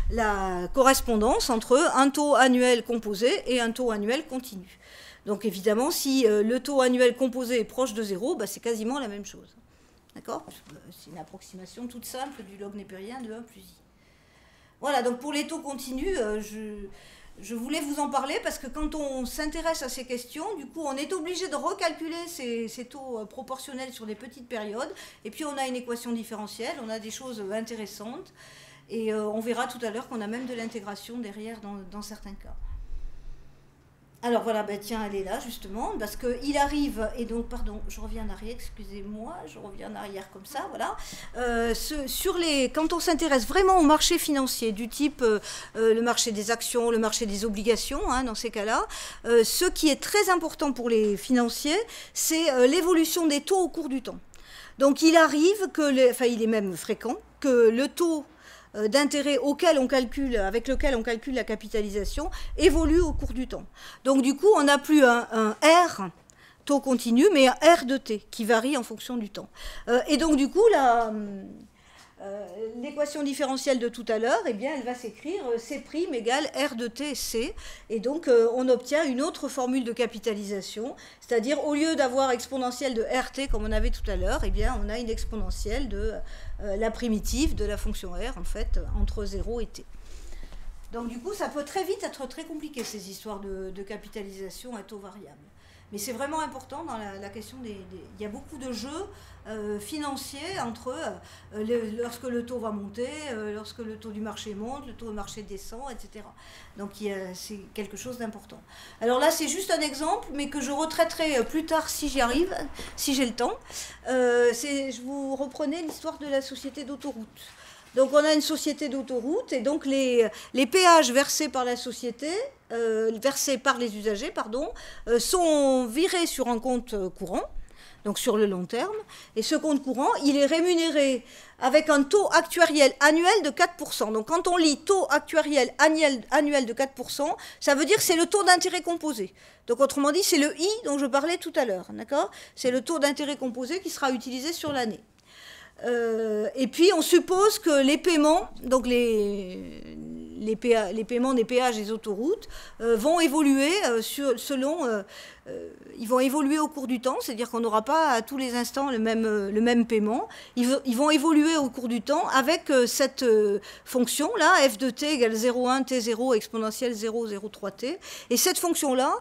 la correspondance entre un taux annuel composé et un taux annuel continu. Donc évidemment, si le taux annuel composé est proche de 0, bah, c'est quasiment la même chose. D'accord? C'est une approximation toute simple du log népérien de 1 plus I. Voilà, donc pour les taux continus, je voulais vous en parler parce que quand on s'intéresse à ces questions, du coup, on est obligé de recalculer ces taux proportionnels sur des petites périodes. Et puis, on a une équation différentielle, on a des choses intéressantes. Et on verra tout à l'heure qu'on a même de l'intégration derrière dans certains cas. Alors voilà, ben tiens, elle est là justement, parce qu'il arrive, et donc, pardon, je reviens en arrière, excusez-moi, je reviens en arrière comme ça, voilà. Quand on s'intéresse vraiment au marché financier, du type le marché des actions, le marché des obligations, hein, dans ces cas-là, ce qui est très important pour les financiers, c'est l'évolution des taux au cours du temps. Donc il arrive il est même fréquent, que le taux d'intérêt avec lequel on calcule la capitalisation évolue au cours du temps. Donc du coup, on n'a plus un R taux continu, mais un R de t qui varie en fonction du temps. Et donc du coup, l'équation différentielle de tout à l'heure, eh bien, elle va s'écrire C' égale R de t C. Et donc, on obtient une autre formule de capitalisation, c'est-à-dire au lieu d'avoir exponentielle de RT comme on avait tout à l'heure, eh bien, on a une exponentielle de la primitive de la fonction R, en fait, entre 0 et t. Donc, du coup, ça peut très vite être très compliqué, ces histoires de capitalisation à taux variable. Mais c'est vraiment important dans la question il y a beaucoup de jeux financiers entre lorsque le taux va monter, lorsque le taux du marché monte, le taux du marché descend, etc. Donc c'est quelque chose d'important. Alors là, c'est juste un exemple, mais que je retraiterai plus tard si j'y arrive, si j'ai le temps. Je vous reprenais l'histoire de la société d'autoroute. Donc on a une société d'autoroute et donc les péages versés par la société, versés par les usagers, pardon, sont virés sur un compte courant, donc sur le long terme. Et ce compte courant, il est rémunéré avec un taux actuariel annuel de 4%. Donc quand on lit taux actuariel annuel de 4%, ça veut dire que c'est le taux d'intérêt composé. Donc autrement dit, c'est le I dont je parlais tout à l'heure, d'accord ? C'est le taux d'intérêt composé qui sera utilisé sur l'année. Et puis on suppose que les paiements, donc les paiements des péages des autoroutes vont évoluer ils vont évoluer au cours du temps, c'est-à-dire qu'on n'aura pas à tous les instants le même paiement. Ils vont évoluer au cours du temps avec cette fonction-là, f de t égale 0,1 t0 exponentielle 0,03t. Et cette fonction-là,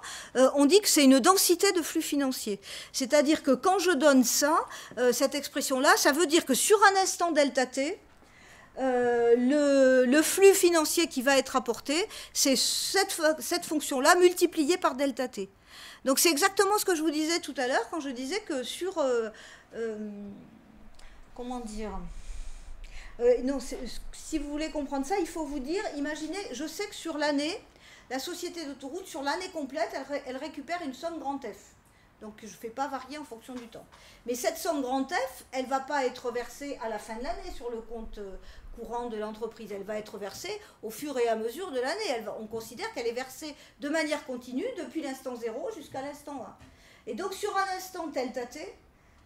on dit que c'est une densité de flux financier. C'est-à-dire que quand je donne ça, cette expression-là, ça veut dire que sur un instant delta t, le flux financier qui va être apporté, c'est cette fonction-là multipliée par delta t. Donc c'est exactement ce que je vous disais tout à l'heure quand je disais que sur... comment dire non, si vous voulez comprendre ça, il faut vous dire, imaginez, je sais que sur l'année, la société d'autoroute, sur l'année complète, elle récupère une somme grand F. Donc je ne fais pas varier en fonction du temps. Mais cette somme grand F, elle ne va pas être versée à la fin de l'année sur le compte courant de l'entreprise. Elle va être versée au fur et à mesure de l'année. On considère qu'elle est versée de manière continue depuis l'instant 0 jusqu'à l'instant 1. Et donc sur un instant delta t,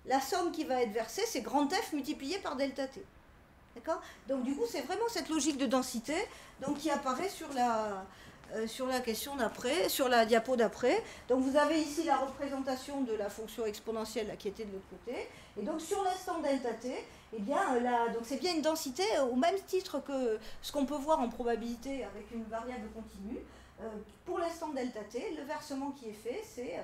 la somme qui va être versée, c'est grand F multiplié par delta t. D'accord ? Donc du coup, c'est vraiment cette logique de densité donc, qui apparaît sur la question d'après, sur la diapo d'après. Donc vous avez ici la représentation de la fonction exponentielle là, qui était de l'autre côté. Et donc sur l'instant delta t, eh bien, donc c'est bien une densité au même titre que ce qu'on peut voir en probabilité avec une variable continue. Pour l'instant delta t, le versement qui est fait, c'est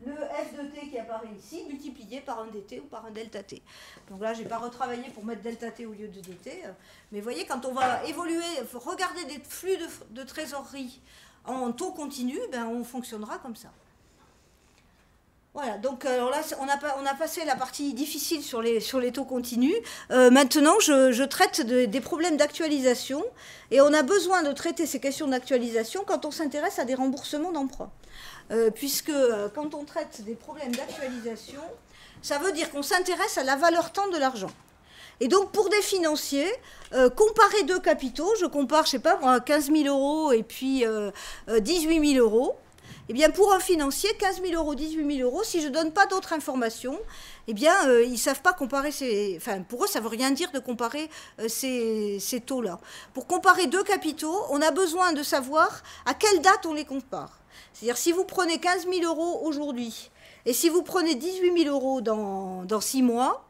le f de t qui apparaît ici, multiplié par un dt ou par un delta t. Donc là, je n'ai pas retravaillé pour mettre delta t au lieu de dt. Mais vous voyez, quand on va évoluer, regarder des flux de trésorerie en taux continu, ben, on fonctionnera comme ça. Voilà, donc alors là, on a passé la partie difficile sur les taux continus. Maintenant, je traite des problèmes d'actualisation. Et on a besoin de traiter ces questions d'actualisation quand on s'intéresse à des remboursements d'emprunt. Puisque quand on traite des problèmes d'actualisation, ça veut dire qu'on s'intéresse à la valeur temps de l'argent. Et donc, pour des financiers, comparer deux capitaux, je compare, je ne sais pas moi, 15 000 euros et puis 18 000 euros. Eh bien, pour un financier, 15 000 euros, 18 000 euros, si je ne donne pas d'autres informations, eh bien, ils ne savent pas comparer Enfin, pour eux, ça ne veut rien dire de comparer ces taux-là. Pour comparer deux capitaux, on a besoin de savoir à quelle date on les compare. C'est-à-dire, si vous prenez 15 000 euros aujourd'hui, et si vous prenez 18 000 euros dans 6 mois,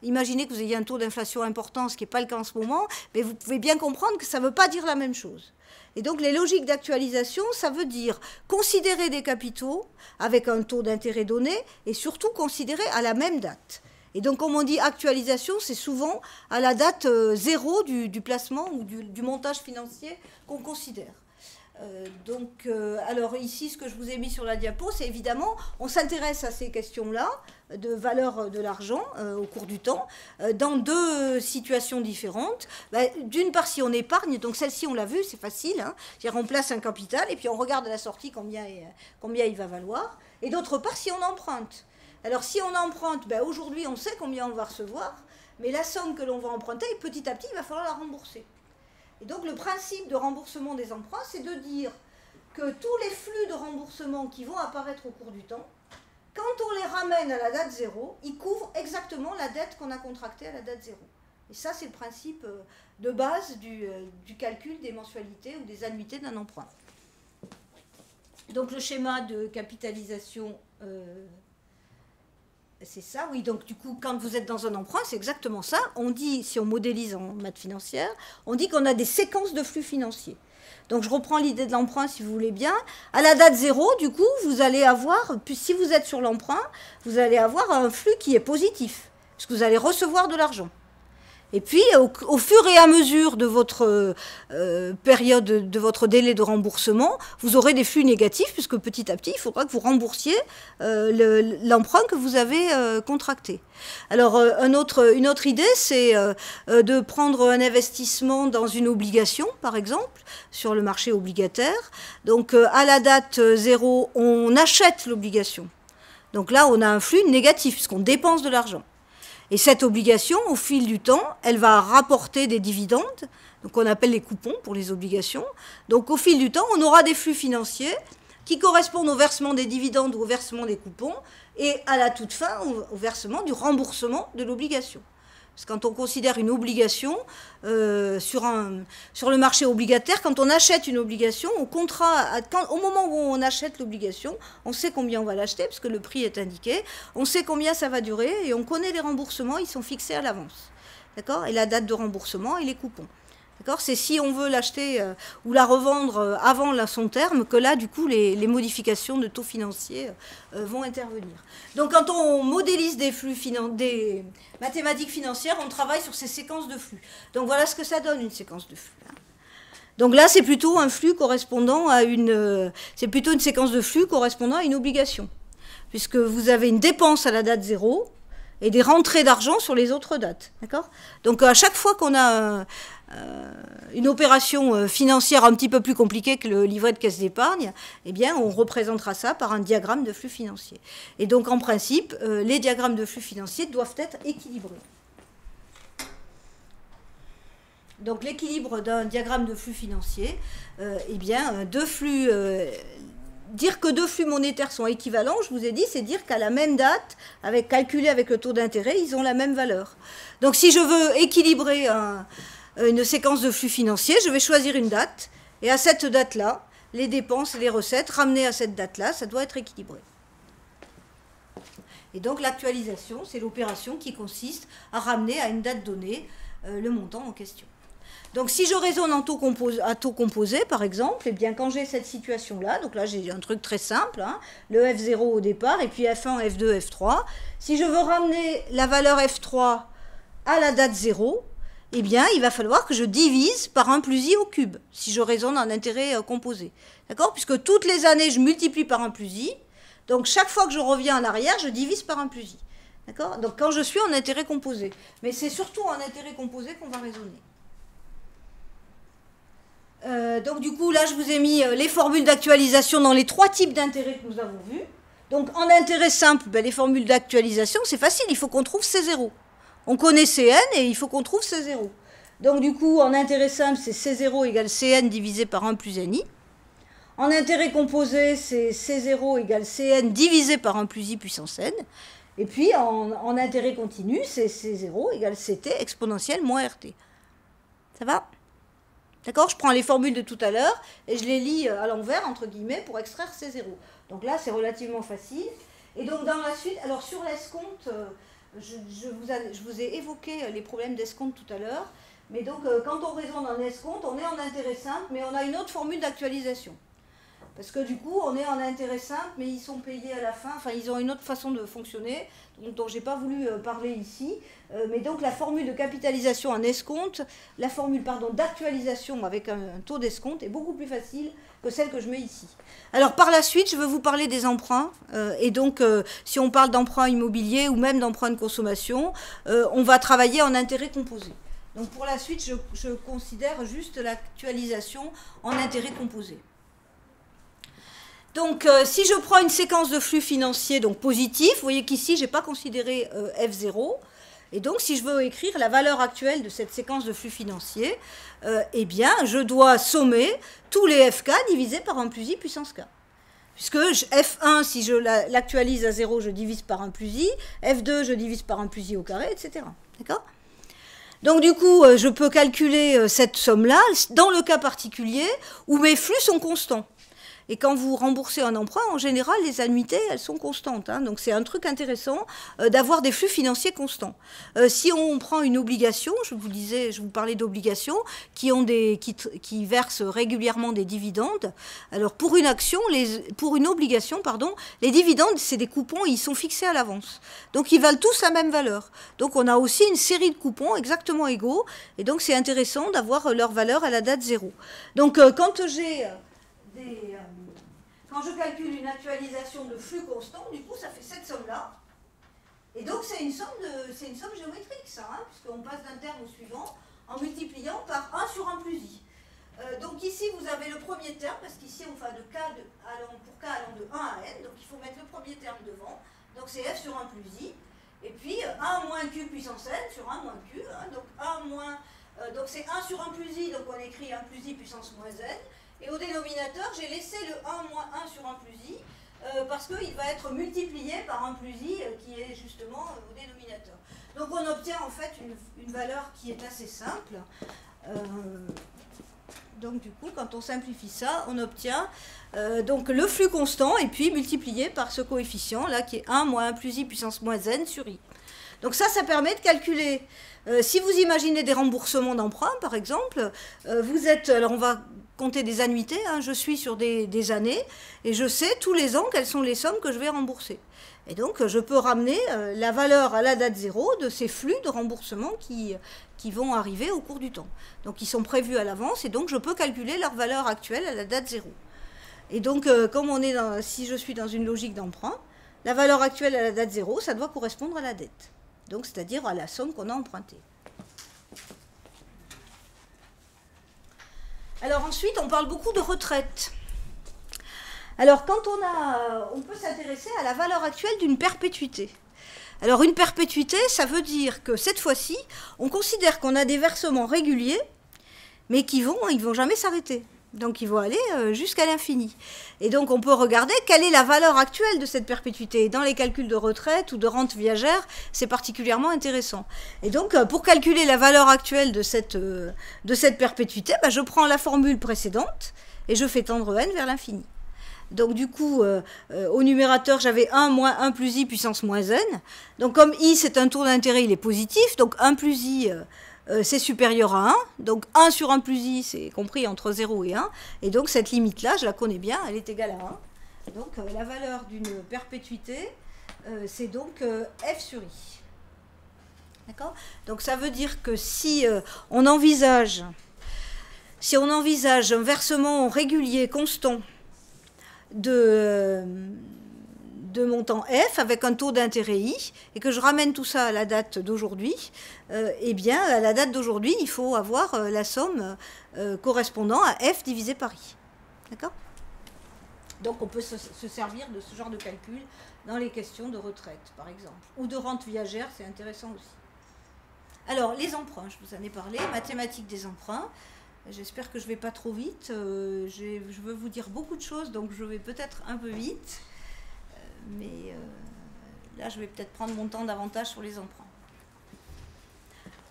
imaginez que vous ayez un taux d'inflation important, ce qui n'est pas le cas en ce moment, mais vous pouvez bien comprendre que ça ne veut pas dire la même chose. Et donc, les logiques d'actualisation, ça veut dire considérer des capitaux avec un taux d'intérêt donné et surtout considérer à la même date. Et donc, comme on dit actualisation, c'est souvent à la date zéro du placement ou du montage financier qu'on considère. Alors ici, ce que je vous ai mis sur la diapo, c'est évidemment, on s'intéresse à ces questions-là, de valeur de l'argent au cours du temps, dans deux situations différentes. D'une part, si on épargne, donc celle-ci, on l'a vu, c'est facile, hein, c'est-à-dire on place un capital et puis on regarde à la sortie combien il va valoir. Et d'autre part, si on emprunte. Alors si on emprunte, aujourd'hui, on sait combien on va recevoir, mais la somme que l'on va emprunter, petit à petit, il va falloir la rembourser. Et donc le principe de remboursement des emprunts, c'est de dire que tous les flux de remboursement qui vont apparaître au cours du temps, quand on les ramène à la date 0, ils couvrent exactement la dette qu'on a contractée à la date 0. Et ça, c'est le principe de base du calcul des mensualités ou des annuités d'un emprunt. Donc le schéma de capitalisation, c'est ça, oui. Donc du coup, quand vous êtes dans un emprunt, c'est exactement ça. On dit, si on modélise en maths financière, on dit qu'on a des séquences de flux financiers. Donc je reprends l'idée de l'emprunt si vous voulez bien. À la date 0, du coup, vous allez avoir, puis si vous êtes sur l'emprunt, vous allez avoir un flux qui est positif, parce que vous allez recevoir de l'argent. Et puis, au fur et à mesure de votre période, de votre délai de remboursement, vous aurez des flux négatifs, puisque petit à petit, il faudra que vous remboursiez l'emprunt que vous avez contracté. Alors, une autre idée, c'est de prendre un investissement dans une obligation, par exemple, sur le marché obligataire. Donc, à la date 0, on achète l'obligation. Donc là, on a un flux négatif, puisqu'on dépense de l'argent. Et cette obligation, au fil du temps, elle va rapporter des dividendes, donc on appelle les coupons pour les obligations. Donc au fil du temps, on aura des flux financiers qui correspondent au versement des dividendes ou au versement des coupons, et à la toute fin, au versement du remboursement de l'obligation. Parce que quand on considère une obligation sur le marché obligataire, quand on achète une obligation, au moment où on achète l'obligation, on sait combien on va l'acheter, parce que le prix est indiqué, on sait combien ça va durer, et on connaît les remboursements, ils sont fixés à l'avance. D'accord ? Et la date de remboursement et les coupons. D'accord ? C'est si on veut l'acheter ou la revendre avant son terme que là, du coup, les modifications de taux financiers vont intervenir. Donc, quand on modélise des mathématiques financières, on travaille sur ces séquences de flux. Donc, voilà ce que ça donne, une séquence de flux. Donc là, c'est plutôt un flux correspondant à c'est plutôt une séquence de flux correspondant à une obligation. Puisque vous avez une dépense à la date 0 et des rentrées d'argent sur les autres dates. D'accord ? Donc, à chaque fois qu'on a une opération financière un petit peu plus compliquée que le livret de caisse d'épargne, eh bien, on représentera ça par un diagramme de flux financier. Et donc, en principe, les diagrammes de flux financiers doivent être équilibrés. Donc, l'équilibre d'un diagramme de flux financier, eh bien, dire que deux flux monétaires sont équivalents, je vous ai dit, c'est dire qu'à la même date, calculé avec le taux d'intérêt, ils ont la même valeur. Donc, si je veux équilibrer une séquence de flux financiers, je vais choisir une date, et à cette date-là, les dépenses et les recettes ramenées à cette date-là, ça doit être équilibré. Et donc l'actualisation, c'est l'opération qui consiste à ramener à une date donnée le montant en question. Donc si je raisonne à taux composé, par exemple, eh bien quand j'ai cette situation-là, donc là j'ai un truc très simple, hein, le F0 au départ, et puis F1, F2, F3, si je veux ramener la valeur F3 à la date 0, eh bien, il va falloir que je divise par 1 plus i au cube, si je raisonne en intérêt composé. D'accord ? Puisque toutes les années, je multiplie par 1 plus i. Donc, chaque fois que je reviens en arrière, je divise par 1 plus i. D'accord ? Donc, quand je suis en intérêt composé. Mais c'est surtout en intérêt composé qu'on va raisonner. Donc, du coup, là, je vous ai mis les formules d'actualisation dans les 3 types d'intérêts que nous avons vus. Donc, en intérêt simple, les formules d'actualisation, c'est facile, il faut qu'on trouve C0. On connaît Cn et il faut qu'on trouve C0. Donc du coup, en intérêt simple, c'est C0 égale Cn divisé par 1 plus Ni. En intérêt composé, c'est C0 égale Cn divisé par 1 plus I puissance n. Et puis en intérêt continu, c'est C0 égale Ct exponentielle moins Rt. Ça va ? D'accord ? Je prends les formules de tout à l'heure et je les lis à l'envers, entre guillemets, pour extraire C0. Donc là, c'est relativement facile. Et donc dans la suite, alors sur l'escompte... Je vous ai évoqué les problèmes d'escompte tout à l'heure, mais donc quand on raisonne en escompte, on est en intérêt simple, mais on a une autre formule d'actualisation. Parce que du coup, on est en intérêt simple, mais ils sont payés à la fin, enfin ils ont une autre façon de fonctionner, dont je n'ai pas voulu parler ici. Mais donc la formule de capitalisation en escompte, la formule d'actualisation avec un taux d'escompte est beaucoup plus facile que celle que je mets ici. Alors par la suite, je vais vous parler des emprunts. Et donc si on parle d'emprunt immobilier ou même d'emprunt de consommation, on va travailler en intérêt composé. Donc pour la suite, je considère juste l'actualisation en intérêt composé. Donc, si je prends une séquence de flux financiers donc positif, vous voyez qu'ici, je n'ai pas considéré F0. Et donc, si je veux écrire la valeur actuelle de cette séquence de flux financiers, eh bien, je dois sommer tous les FK divisés par 1 plus I puissance K. Puisque F1, si je l'actualise à 0, je divise par 1 plus I. F2, je divise par 1 plus I au carré, etc. D'accord ? Donc, du coup, je peux calculer cette somme-là dans le cas particulier où mes flux sont constants. Et quand vous remboursez un emprunt, en général, les annuités, elles sont constantes. Hein. Donc c'est un truc intéressant d'avoir des flux financiers constants. Si on prend une obligation, je vous parlais d'obligations qui versent régulièrement des dividendes. Alors pour une obligation, les dividendes, c'est des coupons, ils sont fixés à l'avance. Donc ils valent tous la même valeur. Donc on a aussi une série de coupons exactement égaux. Et donc c'est intéressant d'avoir leur valeur à la date 0. Donc quand je calcule une actualisation de flux constant, du coup, ça fait cette somme-là. Et donc, c'est une somme géométrique, ça, hein, puisqu'on passe d'un terme au suivant en multipliant par 1 sur 1 plus i. Donc ici, vous avez le premier terme, parce qu'ici, on fait pour k allant de 1 à n, donc il faut mettre le premier terme devant. Donc c'est f sur 1 plus i. Et puis 1 moins q puissance n sur 1 moins q. Hein, donc c'est 1 sur 1 plus i, donc on écrit 1 plus i puissance moins n. Et au dénominateur, j'ai laissé le 1 moins 1 sur 1 plus i, parce qu'il va être multiplié par 1 plus i, qui est justement au dénominateur. Donc on obtient en fait une valeur qui est assez simple. Donc du coup, quand on simplifie ça, on obtient donc le flux constant, et puis multiplié par ce coefficient, là, qui est 1 moins 1 plus i puissance moins n sur i. Donc ça permet de calculer. Si vous imaginez des remboursements d'emprunt, par exemple, alors on va compter des annuités, hein, je suis sur des années, et je sais tous les ans quelles sont les sommes que je vais rembourser. Et donc je peux ramener la valeur à la date 0 de ces flux de remboursement qui vont arriver au cours du temps. Donc ils sont prévus à l'avance, et donc je peux calculer leur valeur actuelle à la date 0. Et donc comme si je suis dans une logique d'emprunt, la valeur actuelle à la date 0, ça doit correspondre à la dette. Donc c'est-à-dire à la somme qu'on a empruntée. Alors ensuite, on parle beaucoup de retraite. Alors quand on peut s'intéresser à la valeur actuelle d'une perpétuité. Alors une perpétuité, ça veut dire que cette fois-ci, on considère qu'on a des versements réguliers, mais ils vont jamais s'arrêter. Donc ils vont aller jusqu'à l'infini. Et donc on peut regarder quelle est la valeur actuelle de cette perpétuité. Et dans les calculs de retraite ou de rente viagère, c'est particulièrement intéressant. Et donc pour calculer la valeur actuelle de cette perpétuité, je prends la formule précédente et je fais tendre n vers l'infini. Donc du coup, au numérateur, j'avais 1 moins 1 plus i puissance moins n. Donc comme i, c'est un taux d'intérêt, il est positif. Donc 1 plus i... c'est supérieur à 1, donc 1 sur 1 plus i, c'est compris entre 0 et 1, et donc cette limite-là, je la connais bien, elle est égale à 1. Donc la valeur d'une perpétuité, c'est donc f sur i. D'accord ? Donc ça veut dire que si on envisage un versement régulier, constant, de montant f avec un taux d'intérêt i, et que je ramène tout ça à la date d'aujourd'hui, eh bien, à la date d'aujourd'hui, il faut avoir la somme correspondant à f divisé par i. D'accord ? Donc, on peut se servir de ce genre de calcul dans les questions de retraite, par exemple, ou de rente viagère, c'est intéressant aussi. Alors, les emprunts, je vous en ai parlé, mathématiques des emprunts. J'espère que je ne vais pas trop vite. Je veux vous dire beaucoup de choses, donc je vais peut-être un peu vite. Mais là, je vais peut-être prendre mon temps davantage sur les emprunts.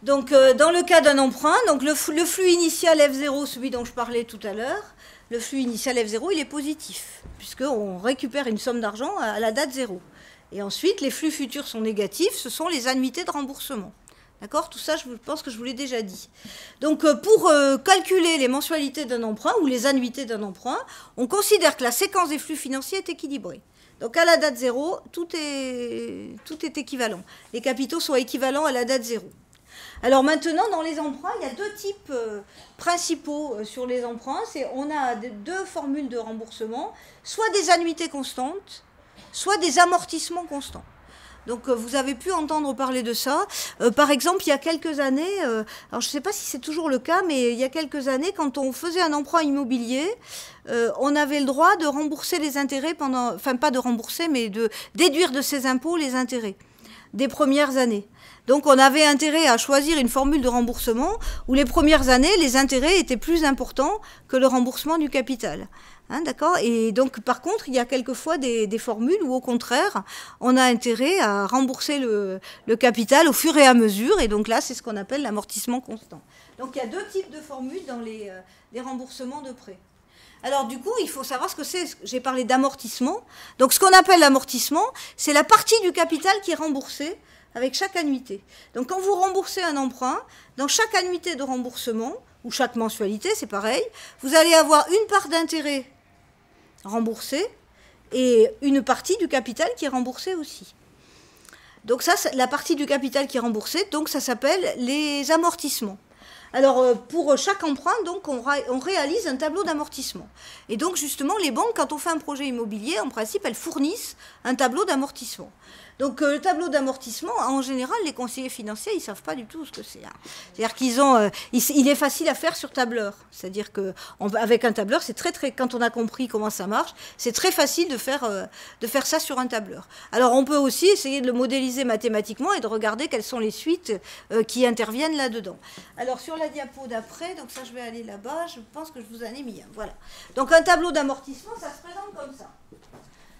Donc, dans le cas d'un emprunt, donc le flux initial F0, celui dont je parlais tout à l'heure, le flux initial F0, il est positif, puisqu'on récupère une somme d'argent à la date 0. Et ensuite, les flux futurs sont négatifs, ce sont les annuités de remboursement. D'accord ? Tout ça, je pense que je vous l'ai déjà dit. Donc, pour calculer les mensualités d'un emprunt ou les annuités d'un emprunt, on considère que la séquence des flux financiers est équilibrée. Donc, à la date 0, tout est équivalent. Les capitaux sont équivalents à la date 0. Alors maintenant, dans les emprunts, il y a deux types principaux sur les emprunts. On a deux formules de remboursement, soit des annuités constantes, soit des amortissements constants. Donc vous avez pu entendre parler de ça. Par exemple, il y a quelques années, alors je ne sais pas si c'est toujours le cas, mais il y a quelques années, quand on faisait un emprunt immobilier, on avait le droit de rembourser les intérêts enfin pas de rembourser, mais de déduire de ses impôts les intérêts des premières années. Donc on avait intérêt à choisir une formule de remboursement où les premières années, les intérêts étaient plus importants que le remboursement du capital. Hein, d'accord ? Et donc par contre, il y a quelquefois des formules où au contraire, on a intérêt à rembourser le capital au fur et à mesure. Et donc là, c'est ce qu'on appelle l'amortissement constant. Donc il y a deux types de formules dans les remboursements de prêts. Alors du coup, il faut savoir ce que c'est. J'ai parlé d'amortissement. Donc ce qu'on appelle l'amortissement, c'est la partie du capital qui est remboursée avec chaque annuité. Donc quand vous remboursez un emprunt, dans chaque annuité de remboursement, ou chaque mensualité, c'est pareil, vous allez avoir une part d'intérêt remboursée et une partie du capital qui est remboursée aussi. Donc ça, la partie du capital qui est remboursée, donc ça s'appelle les amortissements. Alors, pour chaque emprunt, donc, on réalise un tableau d'amortissement. Et donc, justement, les banques, quand on fait un projet immobilier, en principe, elles fournissent un tableau d'amortissement. Donc, le tableau d'amortissement, en général, les conseillers financiers, ils ne savent pas du tout ce que c'est. Hein. C'est-à-dire qu'ils ont... il est facile à faire sur tableur. C'est-à-dire qu'avec un tableur, c'est quand on a compris comment ça marche, c'est très facile de faire ça sur un tableur. Alors, on peut aussi essayer de le modéliser mathématiquement et de regarder quelles sont les suites qui interviennent là-dedans. Alors, sur la diapo d'après, donc ça, je vais aller là-bas, je pense que je vous en ai mis un. Voilà. Donc, un tableau d'amortissement, ça se présente comme ça.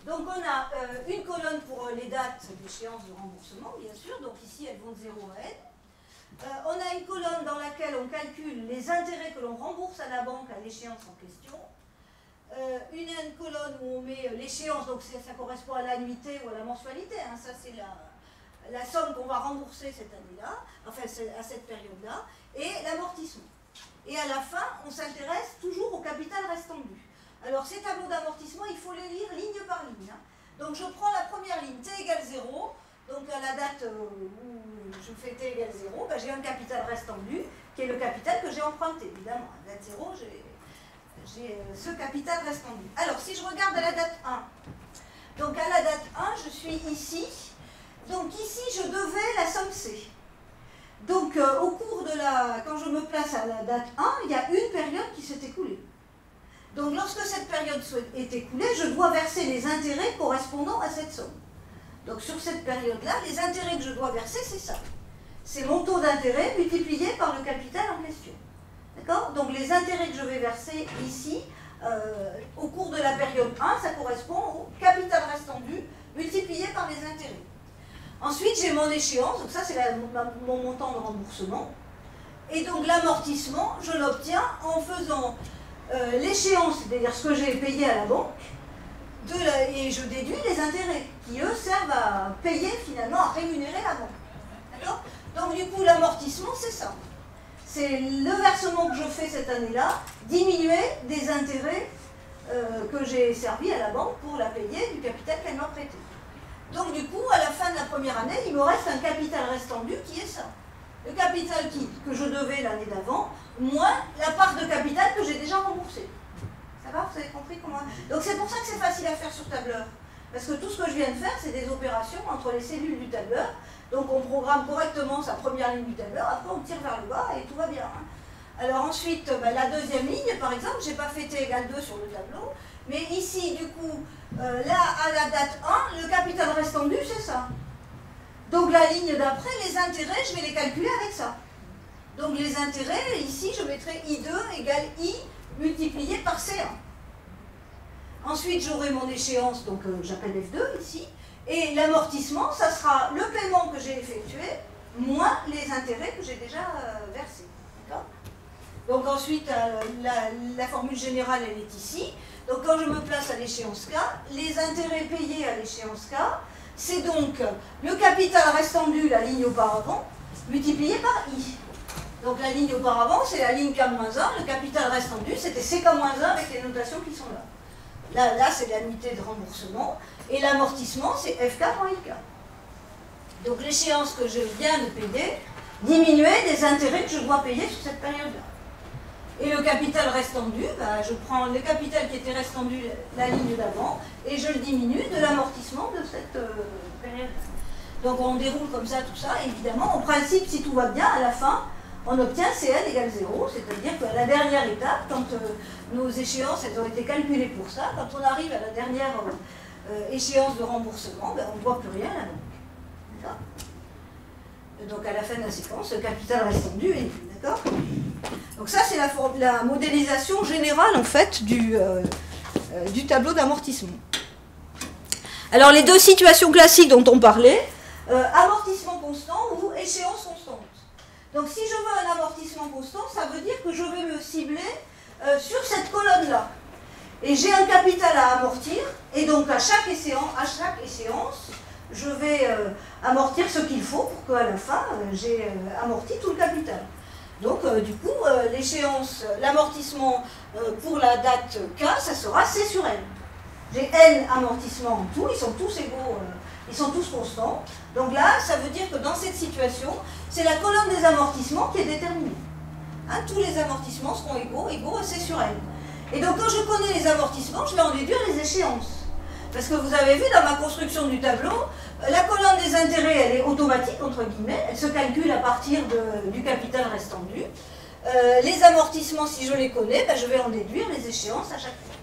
Donc on a une colonne pour les dates d'échéance de remboursement, bien sûr. Donc ici, elles vont de 0 à n. On a une colonne dans laquelle on calcule les intérêts que l'on rembourse à la banque à l'échéance en question. Une colonne où on met l'échéance, donc ça correspond à l'annuité ou à la mensualité. Hein. Ça, c'est la somme qu'on va rembourser cette année-là, enfin à cette période-là, et l'amortissement. Et à la fin, on s'intéresse toujours au capital restant dû. Alors, ces tableaux d'amortissement, il faut les lire ligne par ligne. Hein. Donc, je prends la première ligne, t égale 0. Donc, à la date où je fais t égale 0, ben, j'ai un capital restant dû, qui est le capital que j'ai emprunté. Évidemment, à la date 0, j'ai ce capital restant dû. Alors, si je regarde à la date 1, donc à la date 1, je suis ici. Donc, ici, je devais la somme C. Donc, au cours de quand je me place à la date 1, il y a une période qui s'est écoulée. Donc, lorsque cette période est écoulée, je dois verser les intérêts correspondant à cette somme. Donc, sur cette période-là, les intérêts que je dois verser, c'est ça. C'est mon taux d'intérêt multiplié par le capital en question. D'accord? Donc, les intérêts que je vais verser ici, au cours de la période 1, ça correspond au capital restant dû multiplié par les intérêts. Ensuite, j'ai mon échéance, donc ça, c'est mon montant de remboursement. Et donc, l'amortissement, je l'obtiens en faisant... l'échéance, c'est-à-dire ce que j'ai payé à la banque, et je déduis les intérêts, qui eux servent à payer finalement, à rémunérer la banque. D'accord? Donc du coup, l'amortissement, c'est ça. C'est le versement que je fais cette année-là, diminué des intérêts que j'ai servi à la banque pour la payer du capital qu'elle m'a prêté. Donc du coup, à la fin de la première année, il me reste un capital restant dû qui est ça. Le capital que je devais l'année d'avant, moins la part de capital que j'ai déjà remboursée. Ça va? Vous avez compris comment? Donc c'est pour ça que c'est facile à faire sur tableur. Parce que tout ce que je viens de faire, c'est des opérations entre les cellules du tableur. Donc on programme correctement sa première ligne du tableur, après on tire vers le bas et tout va bien. Hein. Alors ensuite, la deuxième ligne, par exemple, je n'ai pas fait t égale 2 sur le tableau, mais ici, du coup, là, à la date 1, le capital restant dû, c'est ça. Donc la ligne d'après, les intérêts, je vais les calculer avec ça. Donc les intérêts, ici, je mettrai I2 égale I multiplié par C1. Ensuite, j'aurai mon échéance, donc j'appelle F2 ici. Et l'amortissement, ça sera le paiement que j'ai effectué, moins les intérêts que j'ai déjà versés. D'accord? Donc ensuite, la formule générale, elle est ici. Donc quand je me place à l'échéance K, les intérêts payés à l'échéance K, c'est donc le capital restant dû, la ligne auparavant, multiplié par I. Donc la ligne auparavant, c'est la ligne K-1, le capital restant dû, c'était CK-1 avec les notations qui sont là. Là c'est l'annuité de remboursement, et l'amortissement, c'est FK moins IK. Donc l'échéance que je viens de payer, diminuée des intérêts que je dois payer sur cette période-là. Et le capital restant dû, je prends le capital qui était restant dû, la ligne d'avant, et je le diminue de l'amortissement de cette période. Donc on déroule comme ça tout ça, évidemment. En principe, si tout va bien, à la fin, on obtient CN égale 0, c'est-à-dire qu'à la dernière étape, quand nos échéances elles ont été calculées pour ça, quand on arrive à la dernière échéance de remboursement, on ne voit plus rien là. D'accord? Donc à la fin de la séquence, le capital restant dû est d'accord? Donc ça, c'est la modélisation générale, en fait, du tableau d'amortissement. Alors, les deux situations classiques dont on parlait, amortissement constant ou échéance constante. Donc, si je veux un amortissement constant, ça veut dire que je vais me cibler sur cette colonne-là. Et j'ai un capital à amortir, et donc à chaque échéance, je vais amortir ce qu'il faut pour qu'à la fin, j'ai amorti tout le capital. Donc, du coup, l'échéance, l'amortissement pour la date K, ça sera C sur N. J'ai N amortissements en tout, ils sont tous égaux, ils sont tous constants. Donc là, ça veut dire que dans cette situation, c'est la colonne des amortissements qui est déterminée. Hein, tous les amortissements seront égaux à C sur N. Et donc, quand je connais les amortissements, je vais en déduire les échéances. Parce que vous avez vu dans ma construction du tableau, la colonne des intérêts, elle est automatique, entre guillemets, elle se calcule à partir du capital restant dû. Les amortissements, si je les connais, ben, je vais en déduire les échéances à chaque fois.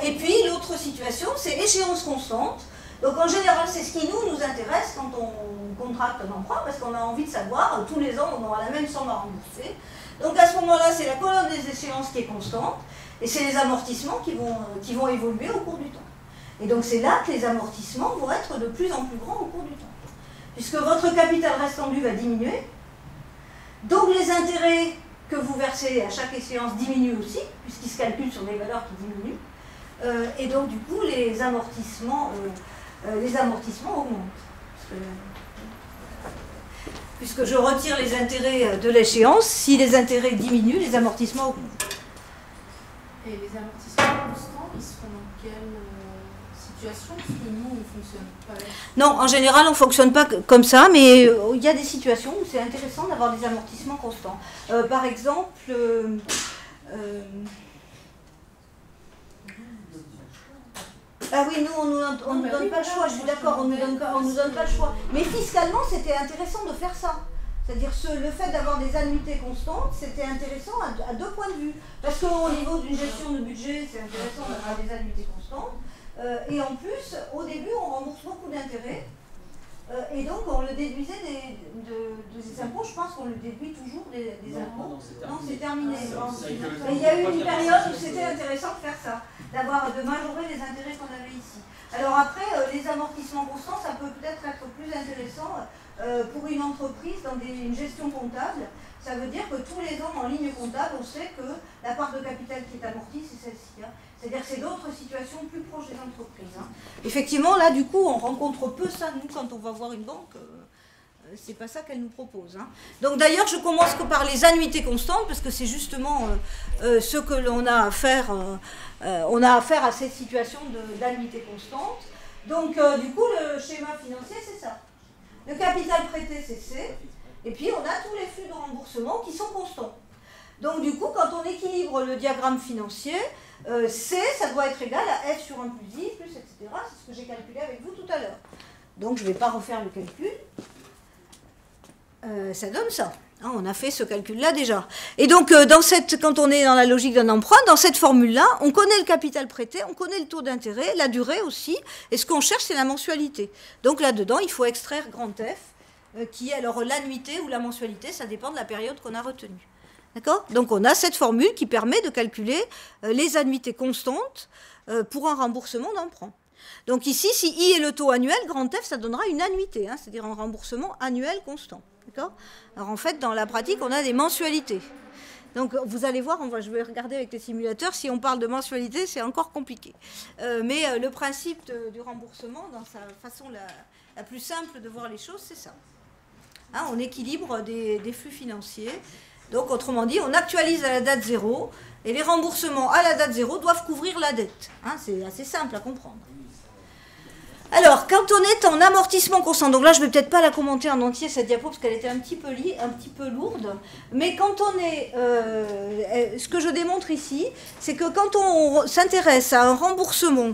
Et puis, l'autre situation, c'est échéance constante. Donc, en général, c'est ce qui nous intéresse quand on contracte un emprunt, parce qu'on a envie de savoir, tous les ans, on aura la même somme à rembourser. Donc, à ce moment-là, c'est la colonne des échéances qui est constante, et c'est les amortissements qui vont évoluer au cours du temps. Et donc c'est là que les amortissements vont être de plus en plus grands au cours du temps. Puisque votre capital restant dû va diminuer, donc les intérêts que vous versez à chaque échéance diminuent aussi, puisqu'ils se calculent sur des valeurs qui diminuent. Et donc du coup, les amortissements augmentent. Puisque je retire les intérêts de l'échéance, si les intérêts diminuent, les amortissements augmentent. Et les amortissements constants, ils se font dans quelle situation? Parce que nous, on ne fonctionne pas là. Non, en général, on ne fonctionne pas comme ça, mais il y a des situations où c'est intéressant d'avoir des amortissements constants. Par exemple, ah oui, nous, on ne nous donne pas le choix, je suis d'accord, on ne nous donne pas le choix. Mais fiscalement, c'était intéressant de faire ça. C'est-à-dire le fait d'avoir des annuités constantes, c'était intéressant à deux points de vue. Parce qu'au niveau d'une gestion de budget, c'est intéressant d'avoir des annuités constantes. Et en plus, au début, on rembourse beaucoup d'intérêts. Et donc, on le déduisait des impôts. Je pense qu'on le déduit toujours des impôts. Non, c'est terminé. Mais il y a eu une période où c'était intéressant de faire ça, de majorer les intérêts qu'on avait ici. Alors après, les amortissements constants, ça peut peut-être être plus intéressant pour une entreprise dans une gestion comptable. Ça veut dire que tous les ans, en ligne comptable, on sait que la part de capital qui est amortie, c'est celle-ci. Hein. C'est-à-dire que c'est d'autres situations plus proches des entreprises. Hein. Effectivement, là, du coup, on rencontre peu ça, nous, quand on va voir une banque. C'est pas ça qu'elle nous propose. Hein. Donc d'ailleurs, je commence que par les annuités constantes, parce que c'est justement ce que l'on a à faire. On a affaire à cette situation d'annuité constante. Donc, du coup, le schéma financier, c'est ça. Le capital prêté, c'est C. Et puis, on a tous les flux de remboursement qui sont constants. Donc, du coup, quand on équilibre le diagramme financier, C, ça doit être égal à F sur 1 plus I, plus, etc. C'est ce que j'ai calculé avec vous tout à l'heure. Donc, je ne vais pas refaire le calcul. Ça donne ça. Hein, on a fait ce calcul-là déjà. Et donc, quand on est dans la logique d'un emprunt, dans cette formule-là, on connaît le capital prêté, on connaît le taux d'intérêt, la durée aussi, et ce qu'on cherche, c'est la mensualité. Donc là-dedans, il faut extraire grand F, qui est alors l'annuité ou la mensualité, ça dépend de la période qu'on a retenue. D'accord ? Donc on a cette formule qui permet de calculer les annuités constantes pour un remboursement d'emprunt. Donc ici, si I est le taux annuel, grand F, ça donnera une annuité, hein, c'est-à-dire un remboursement annuel constant. D'accord ? Alors en fait, dans la pratique, on a des mensualités. Donc vous allez voir, je vais regarder avec les simulateurs, si on parle de mensualité, c'est encore compliqué. Mais le principe du remboursement, dans sa façon la plus simple de voir les choses, c'est ça. Hein, on équilibre des flux financiers. Donc autrement dit, on actualise à la date 0, et les remboursements à la date 0 doivent couvrir la dette. Hein, c'est assez simple à comprendre. Alors, quand on est en amortissement constant, donc là je ne vais peut-être pas la commenter en entier cette diapo parce qu'elle était un petit peu lourde, mais quand on est, ce que je démontre ici, c'est que quand on s'intéresse à un remboursement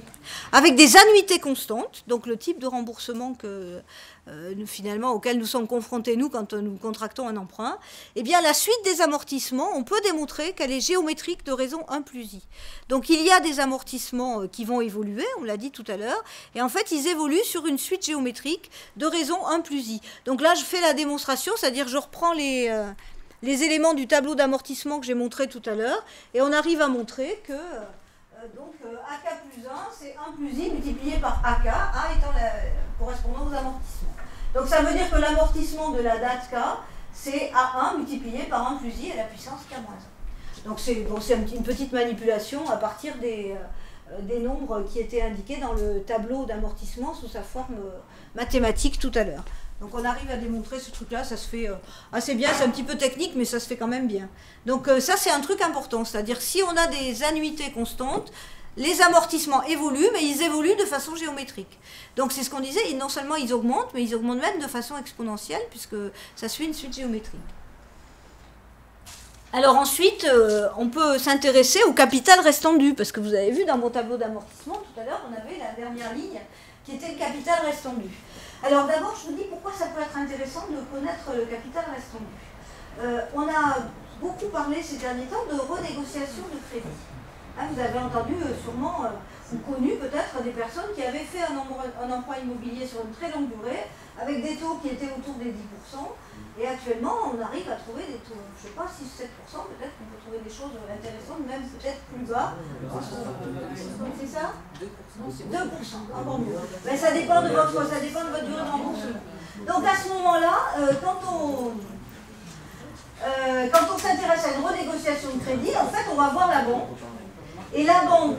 avec des annuités constantes, donc le type de remboursement finalement auquel nous sommes confrontés nous quand nous contractons un emprunt, eh bien la suite des amortissements, on peut démontrer qu'elle est géométrique de raison 1 plus I. Donc il y a des amortissements qui vont évoluer, on l'a dit tout à l'heure, et en fait ils évoluent sur une suite géométrique de raison 1 plus I. Donc là je fais la démonstration, c'est-à-dire je reprends les éléments du tableau d'amortissement que j'ai montré tout à l'heure, et on arrive à montrer que donc AK plus 1, c'est 1 plus I multiplié par AK, A étant correspondant aux amortissements. Donc ça veut dire que l'amortissement de la date K, c'est A1 multiplié par 1 plus I à la puissance K-1. Donc c'est bon, une petite manipulation à partir des nombres qui étaient indiqués dans le tableau d'amortissement sous sa forme mathématique tout à l'heure. Donc on arrive à démontrer ce truc-là, ça se fait assez bien, c'est un petit peu technique, mais ça se fait quand même bien. Donc ça c'est un truc important, c'est-à-dire si on a des annuités constantes, les amortissements évoluent, mais ils évoluent de façon géométrique. Donc c'est ce qu'on disait, non seulement ils augmentent, mais ils augmentent même de façon exponentielle, puisque ça suit une suite géométrique. Alors ensuite, on peut s'intéresser au capital restant dû, parce que vous avez vu dans mon tableau d'amortissement, tout à l'heure, on avait la dernière ligne qui était le capital restant dû. Alors d'abord, je vous dis pourquoi ça peut être intéressant de connaître le capital restant dû. On a beaucoup parlé ces derniers temps de renégociation de crédit. Hein, vous avez entendu sûrement, ou connu peut-être, des personnes qui avaient fait un emprunt immobilier sur une très longue durée, avec des taux qui étaient autour des 10%, et actuellement on arrive à trouver des taux, je ne sais pas, 6-7%, peut-être qu'on peut trouver des choses intéressantes, même peut-être plus bas. C'est ça 2%, encore mieux. Mais ça dépend de votre durée de remboursement. Donc à ce moment-là, quand on s'intéresse à une renégociation de crédit, en fait on va voir la banque. Et la banque,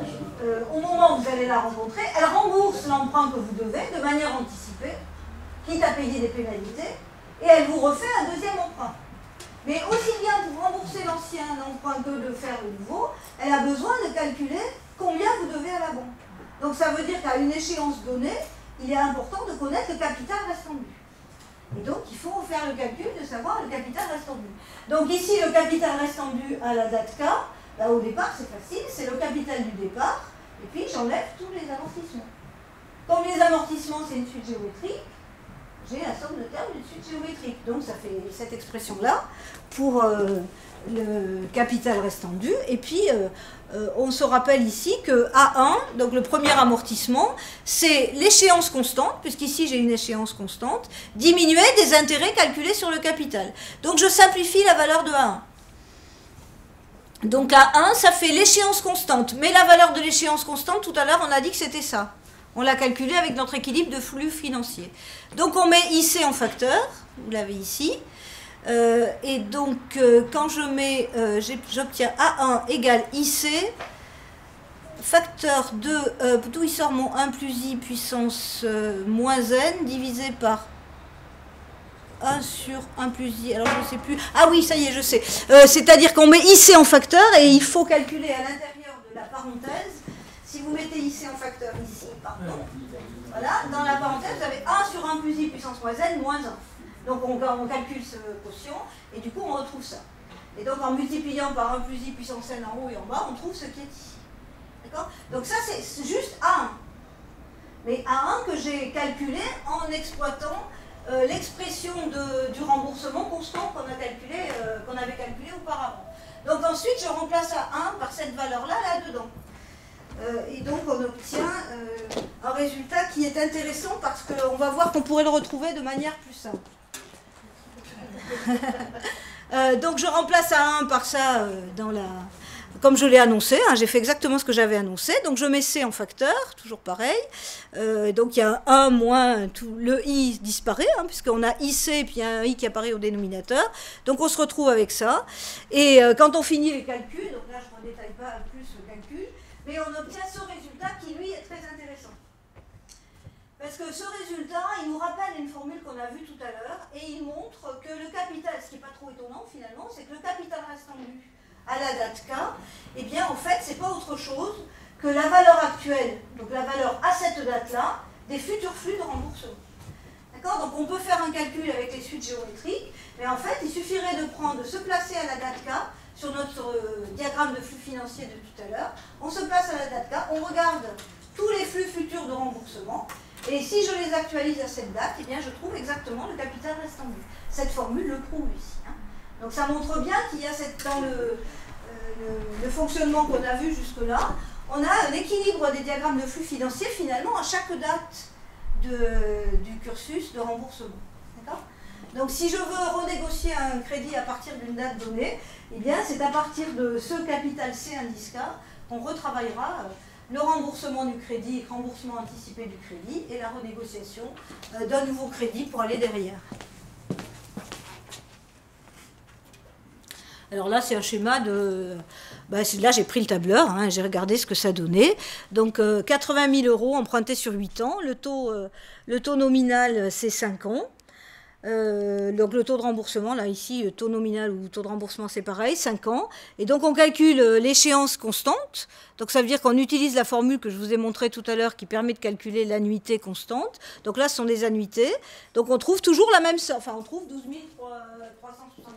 au moment où vous allez la rencontrer, elle rembourse l'emprunt que vous devez de manière anticipée, quitte à payer des pénalités, et elle vous refait un deuxième emprunt. Mais aussi bien pour rembourser l'ancien emprunt que de faire le nouveau, elle a besoin de calculer combien vous devez à la banque. Donc ça veut dire qu'à une échéance donnée, il est important de connaître le capital restant dû. Et donc il faut faire le calcul de savoir le capital restant dû. Donc ici, le capital restant dû à la date K, là, au départ, c'est facile, c'est le capital du départ, et puis j'enlève tous les amortissements. Comme les amortissements, c'est une suite géométrique, j'ai la somme de termes d'une suite géométrique. Donc ça fait cette expression-là pour le capital restant dû. Et puis, on se rappelle ici que A1, donc le premier amortissement, c'est l'échéance constante, puisqu'ici j'ai une échéance constante, diminuée des intérêts calculés sur le capital. Donc je simplifie la valeur de A1. Donc A1, ça fait l'échéance constante. Mais la valeur de l'échéance constante, tout à l'heure, on a dit que c'était ça. On l'a calculé avec notre équilibre de flux financier. Donc on met IC en facteur, vous l'avez ici. Et donc quand je mets, j'obtiens A1 égale IC, facteur de, d'où il sort mon 1 plus I puissance moins N, divisé par 1 sur 1 plus I, alors je ne sais plus. Ah oui, ça y est, je sais. C'est-à-dire qu'on met IC en facteur et il faut calculer à l'intérieur de la parenthèse. Si vous mettez IC en facteur ici, pardon, voilà, dans la parenthèse, vous avez 1 sur 1 plus I puissance moins N moins 1. Donc on calcule ce quotient et du coup on retrouve ça. Et donc en multipliant par 1 plus I puissance N en haut et en bas, on trouve ce qui est ici. D'accord? Donc ça c'est juste A1. Mais A1 que j'ai calculé en exploitant l'expression du remboursement constant qu'on avait calculé auparavant. Donc ensuite je remplace A1 par cette valeur-là, là-dedans. Et donc on obtient un résultat qui est intéressant parce qu'on va voir qu'on pourrait le retrouver de manière plus simple. Donc je remplace A1 par ça comme je l'ai annoncé, hein, j'ai fait exactement ce que j'avais annoncé, donc je mets C en facteur, toujours pareil, donc il y a un 1 moins, le I disparaît, hein, puisqu'on a IC et puis il y a un I qui apparaît au dénominateur, donc on se retrouve avec ça, et quand on finit les calculs, donc là je ne détaille pas plus le calcul, mais on obtient ce résultat qui lui est très intéressant. Parce que ce résultat, il nous rappelle une formule qu'on a vue tout à l'heure, et il montre que le capital, ce qui n'est pas trop étonnant finalement, c'est que le capital restant dû à la date K, eh bien en fait, c'est pas autre chose que la valeur actuelle, donc la valeur à cette date-là, des futurs flux de remboursement. D'accord? Donc on peut faire un calcul avec les suites géométriques, mais en fait, il suffirait de se placer à la date K, sur notre diagramme de flux financier de tout à l'heure, on se place à la date K, on regarde tous les flux futurs de remboursement, et si je les actualise à cette date, eh bien je trouve exactement le capital restant dû. Cette formule le prouve ici. Hein. Donc ça montre bien qu'il y a dans le fonctionnement qu'on a vu jusque-là, on a un équilibre des diagrammes de flux financiers finalement à chaque date du cursus de remboursement. D'accord ? Donc si je veux renégocier un crédit à partir d'une date donnée, eh bien c'est à partir de ce capital C indice K qu'on retravaillera le remboursement du crédit, remboursement anticipé du crédit et la renégociation d'un nouveau crédit pour aller derrière. Alors là, c'est un schéma de... là, j'ai pris le tableur, hein, j'ai regardé ce que ça donnait. Donc, 80 000 € empruntés sur 8 ans. Le taux nominal, c'est 5 ans. Donc, le taux de remboursement, là, ici, taux nominal ou taux de remboursement, c'est pareil, 5 ans. Et donc, on calcule l'échéance constante. Donc, ça veut dire qu'on utilise la formule que je vous ai montrée tout à l'heure qui permet de calculer l'annuité constante. Donc là, ce sont des annuités. Donc, on trouve toujours la même somme. Enfin, on trouve 12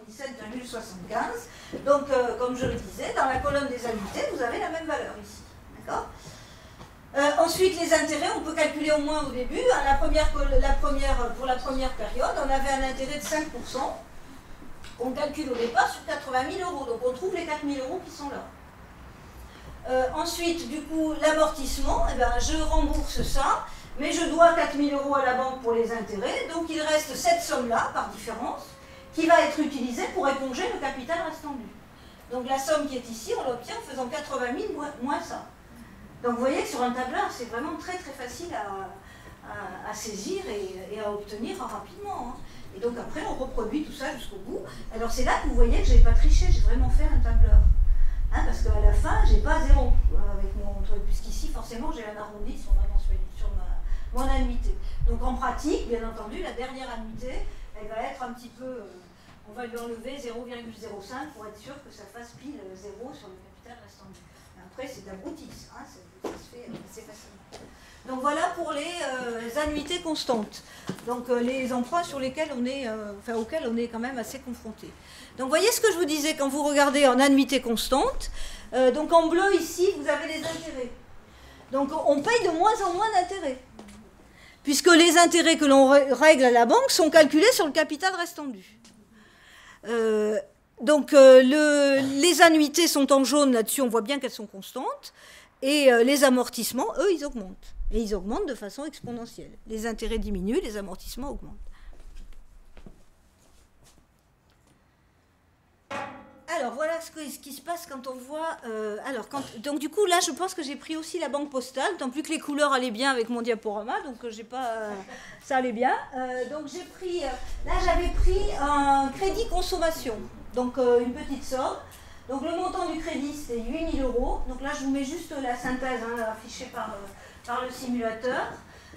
377,75. Donc, comme je le disais, dans la colonne des annuités, vous avez la même valeur ici. D'accord ? Ensuite, les intérêts, on peut calculer au moins au début. Pour la première période, on avait un intérêt de 5%. On calcule au départ sur 80 000 €. Donc, on trouve les 4 000 € qui sont là. Ensuite, du coup, l'amortissement, je rembourse ça, mais je dois 4 000 € à la banque pour les intérêts. Donc, il reste cette somme-là, par différence, qui va être utilisée pour éponger le capital restant dû. Donc, la somme qui est ici, on l'obtient en faisant 80 000 moins ça. Donc vous voyez que sur un tableur, c'est vraiment très très facile à saisir et à obtenir rapidement. Hein. Et donc après, on reproduit tout ça jusqu'au bout. Alors c'est là que vous voyez que je n'ai pas triché, j'ai vraiment fait un tableur. Hein, parce qu'à la fin, j'ai pas 0 avec mon truc, puisqu'ici, forcément, j'ai un arrondi sur mon annuité. Donc en pratique, bien entendu, la dernière annuité, elle va être un petit peu... on va lui enlever 0,05 pour être sûr que ça fasse pile 0 sur le capital restant dû. Après, c'est abrutis, hein, ça se fait assez facilement. Donc voilà pour les annuités constantes. Donc les emprunts sur lesquels auxquels on est quand même assez confronté. Donc voyez ce que je vous disais quand vous regardez en annuité constante. Donc en bleu ici, vous avez les intérêts. Donc on paye de moins en moins d'intérêts. Puisque les intérêts que l'on règle à la banque sont calculés sur le capital restant dû. Donc les annuités sont en jaune, là-dessus on voit bien qu'elles sont constantes, et les amortissements, eux, ils augmentent. Et ils augmentent de façon exponentielle. Les intérêts diminuent, les amortissements augmentent. Alors voilà ce qui se passe quand on voit... donc du coup là je pense que j'ai pris aussi la banque postale, tant plus que les couleurs allaient bien avec mon diaporama, donc j'ai pas... ça allait bien. Donc j'ai pris... là j'avais pris un crédit consommation. Donc une petite somme. Donc le montant du crédit c'est 8 000 €. Donc là je vous mets juste la synthèse affichée par le simulateur.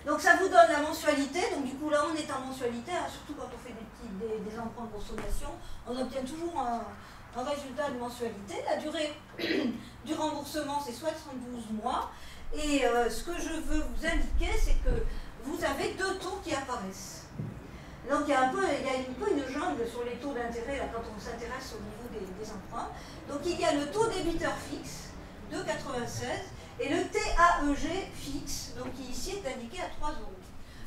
Donc ça vous donne la mensualité. Donc du coup là on est en mensualité, surtout quand on fait des emprunts de consommation. On obtient toujours un résultat de mensualité. La durée du remboursement c'est 72 mois. Et ce que je veux vous indiquer c'est que vous avez deux taux qui apparaissent. Donc il y a un peu une jungle sur les taux d'intérêt quand on s'intéresse au niveau des emprunts. Donc il y a le taux débiteur fixe de 96 et le TAEG fixe, donc qui ici est indiqué à 3 €.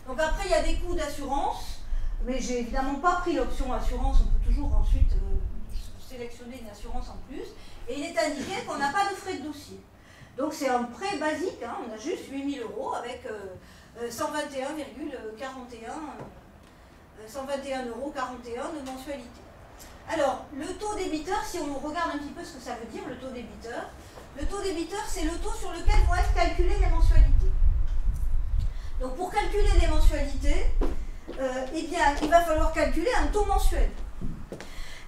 Donc après il y a des coûts d'assurance, mais j'ai évidemment pas pris l'option assurance, on peut toujours ensuite sélectionner une assurance en plus. Et il est indiqué qu'on n'a pas de frais de dossier. Donc c'est un prêt basique, hein, on a juste 8 000 € avec 121,41 € de mensualité. Alors, le taux débiteur, si on regarde un petit peu ce que ça veut dire, le taux débiteur, c'est le taux sur lequel vont être calculées les mensualités. Donc, pour calculer les mensualités, il va falloir calculer un taux mensuel.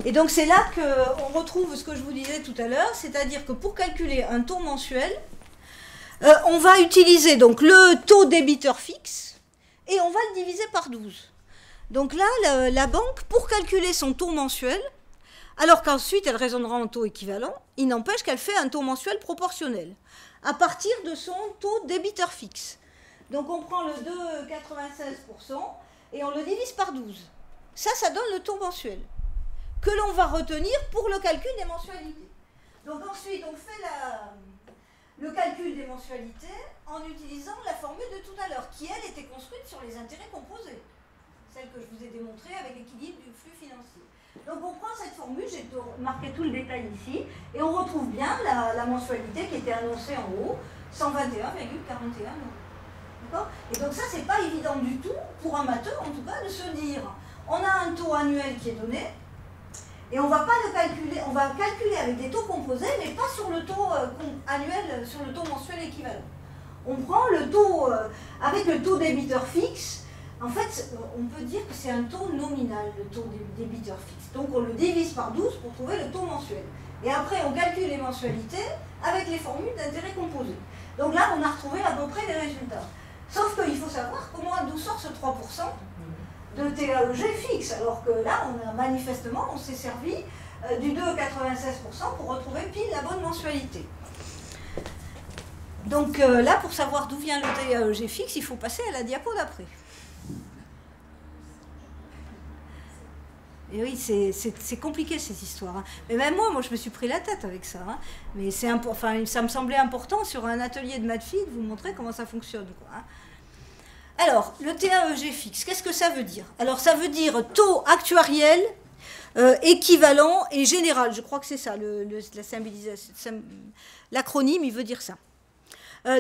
Et donc, c'est là qu'on retrouve ce que je vous disais tout à l'heure, c'est-à-dire que pour calculer un taux mensuel, on va utiliser donc le taux débiteur fixe et on va le diviser par 12. Donc là, la banque, pour calculer son taux mensuel, alors qu'ensuite elle raisonnera en taux équivalent, il n'empêche qu'elle fait un taux mensuel proportionnel, à partir de son taux débiteur fixe. Donc on prend le 2,96% et on le divise par 12. Ça donne le taux mensuel, que l'on va retenir pour le calcul des mensualités. Donc ensuite, on fait le calcul des mensualités en utilisant la formule de tout à l'heure, qui elle était construite sur les intérêts composés. Celle que je vous ai démontrée avec l'équilibre du flux financier. Donc on prend cette formule, j'ai marqué tout le détail ici, et on retrouve bien la mensualité qui était annoncée en haut, 121,41 €. D'accord ? Et donc ça, c'est pas évident du tout, pour un matheux en tout cas, de se dire, on a un taux annuel qui est donné, et on va pas le calculer, on va calculer avec des taux composés, mais pas sur le taux annuel, sur le taux mensuel équivalent. On prend le taux, avec le taux débiteur fixe, En fait, on peut dire que c'est un taux nominal, le taux débiteur fixe. Donc on le divise par 12 pour trouver le taux mensuel. Et après, on calcule les mensualités avec les formules d'intérêt composé. Donc là, on a retrouvé à peu près les résultats. Sauf qu'il faut savoir d'où sort ce 3% de TAEG fixe. Alors que là, manifestement, on s'est servi du 2,96% pour retrouver pile la bonne mensualité. Donc là, pour savoir d'où vient le TAEG fixe, il faut passer à la diapo d'après. Et oui, c'est compliqué cette histoire. Hein. Mais même moi, je me suis pris la tête avec ça. Hein. Mais ça me semblait important sur un atelier de maths de vous montrer comment ça fonctionne. Quoi, hein. Alors, le TAEG fixe, qu'est-ce que ça veut dire? Alors, ça veut dire taux actuariel, équivalent et général. Je crois que c'est ça, la symbolisation. L'acronyme, il veut dire ça.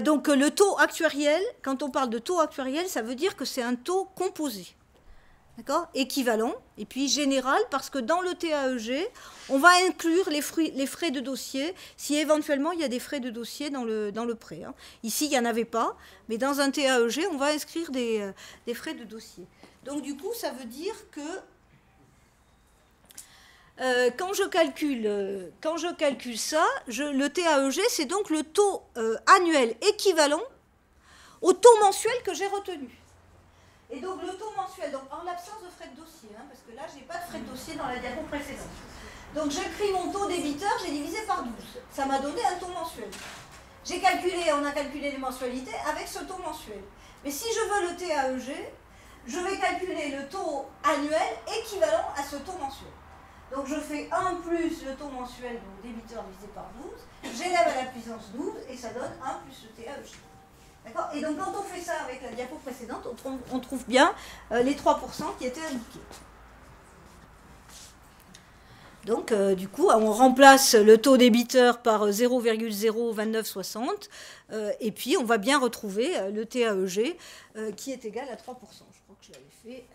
Donc, le taux actuariel, quand on parle de taux actuariel, ça veut dire que c'est un taux composé. D'accord? Équivalent, et puis général, parce que dans le TAEG, on va inclure les frais de dossier, si éventuellement il y a des frais de dossier dans le prêt. Hein. Ici, il n'y en avait pas, mais dans un TAEG, on va inscrire des frais de dossier. Donc du coup, ça veut dire que quand je calcule ça, le TAEG, c'est donc le taux annuel équivalent au taux mensuel que j'ai retenu. Et donc le taux mensuel, donc en l'absence de frais de dossier, hein, parce que là je n'ai pas de frais de dossier dans la diapo précédente. Donc j'ai pris mon taux débiteur, j'ai divisé par 12. Ça m'a donné un taux mensuel. On a calculé les mensualités avec ce taux mensuel. Mais si je veux le TAEG, je vais calculer le taux annuel équivalent à ce taux mensuel. Donc je fais 1 plus le taux mensuel, donc débiteur divisé par 12, j'élève à la puissance 12 et ça donne 1 plus le TAEG. D'accord ? Et donc quand on fait ça avec la diapo précédente, on trouve bien les 3% qui étaient indiqués. Donc du coup, on remplace le taux débiteur par 0,02960 et puis on va bien retrouver le TAEG qui est égal à 3%. Je crois que je l'avais fait.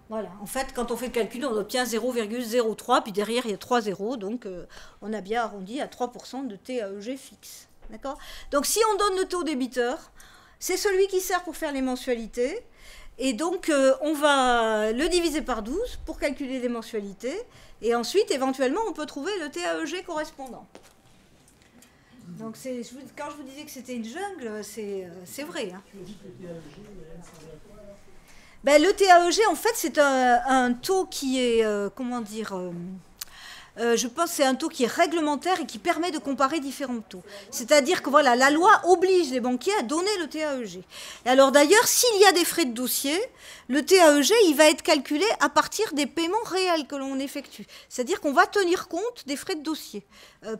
Voilà, en fait, quand on fait le calcul, on obtient 0,03, puis derrière, il y a 3 zéros, donc on a bien arrondi à 3% de TAEG fixe. D'accord ? Donc, si on donne le taux débiteur, c'est celui qui sert pour faire les mensualités, et donc on va le diviser par 12 pour calculer les mensualités, et ensuite, éventuellement, on peut trouver le TAEG correspondant. Donc, quand je vous disais que c'était une jungle, c'est vrai. Hein. Ben, le TAEG, en fait, c'est un taux qui est, je pense que c'est un taux qui est réglementaire et qui permet de comparer différents taux. C'est-à-dire que voilà, la loi oblige les banquiers à donner le TAEG. Et alors d'ailleurs, s'il y a des frais de dossier, le TAEG, il va être calculé à partir des paiements réels que l'on effectue. C'est-à-dire qu'on va tenir compte des frais de dossier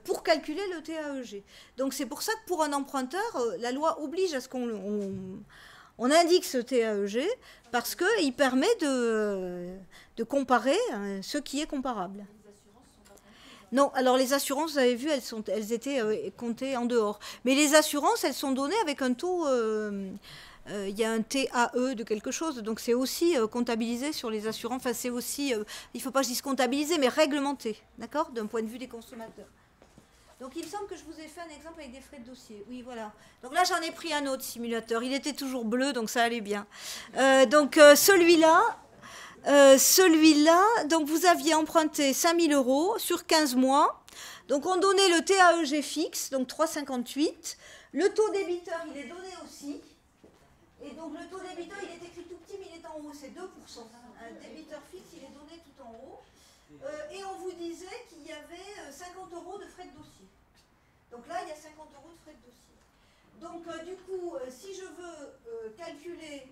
pour calculer le TAEG. Donc c'est pour ça que pour un emprunteur, la loi oblige à ce qu'on indique ce TAEG parce qu'il permet de comparer ce qui est comparable. Non, alors les assurances, vous avez vu, elles étaient comptées en dehors. Mais les assurances, elles sont données avec un taux, il y a un TAE de quelque chose, donc c'est aussi comptabilisé sur les assurances, enfin c'est aussi, il ne faut pas que je dise comptabilisé, mais réglementé, d'accord, d'un point de vue des consommateurs. Donc il me semble que je vous ai fait un exemple avec des frais de dossier. Oui, voilà. Donc là, j'en ai pris un autre simulateur. Il était toujours bleu, donc ça allait bien. Donc celui-là, donc vous aviez emprunté 5 000 € sur 15 mois. Donc on donnait le TAEG fixe, donc 3,58. Le taux débiteur, il est donné aussi. Et donc le taux débiteur, il est écrit tout petit, mais il est en haut, c'est 2%. Un débiteur fixe, il est donné tout en haut. Et on vous disait qu'il y avait 50 € de frais de dossier. Donc là, il y a 50 € de frais de dossier. Donc du coup, si je veux calculer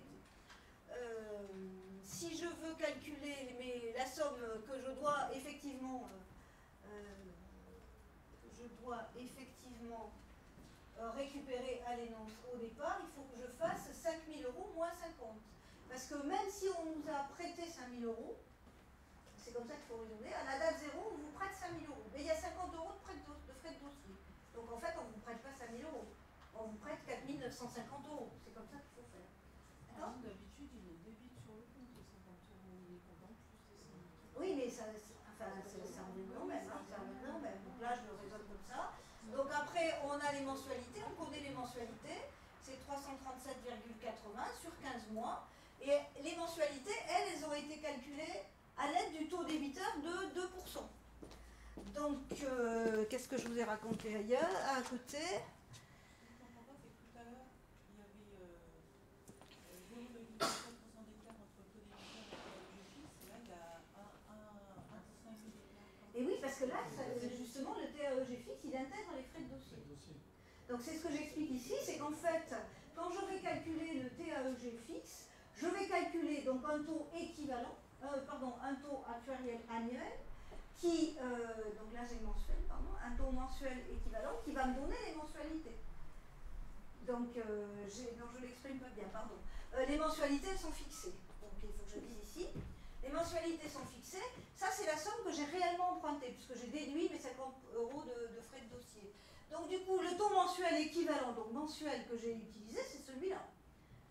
la somme que je dois effectivement récupérer à l'énonce au départ, il faut que je fasse 5 000 € moins 50. Parce que même si on nous a prêté 5 000 €, c'est comme ça qu'il faut raisonner, à la date 0, on vous prête 5 000 €. Mais il y a 50 € de frais de dossier. Donc en fait, on ne vous prête pas 5 000 €. On vous prête 4 950 €. C'est comme ça qu'il faut faire. D'accord ? D'habitude, il est débite sur le compte, les 50 €, il est content plus les 5 000 €. Oui, mais ça revient au même. Donc là, je le raisonne comme ça. Donc après, on a les mensualités, on connaît les mensualités. C'est 337,80 sur 15 mois. Et mensualités, elles ont été calculées à l'aide du taux débiteur de 2%. Donc, qu'est-ce que je vous ai raconté ailleurs, à côté? Et oui, parce que là, justement, le TAEG fixe, il intègre les frais de dossier. Donc c'est ce que j'explique ici, c'est qu'en fait, quand je vais calculer le TAEG fixe, je vais calculer donc un taux équivalent, un taux actuariel annuel, qui, donc là j'ai mensuel, un taux mensuel équivalent qui va me donner les mensualités. Donc, non, je ne l'exprime pas bien, pardon. Les mensualités sont fixées. Donc il faut que je dise ici. Les mensualités sont fixées. Ça, c'est la somme que j'ai réellement empruntée, puisque j'ai déduit mes 50 € de frais de dossier. Donc, du coup, le taux mensuel équivalent, donc mensuel que j'ai utilisé, c'est celui-là,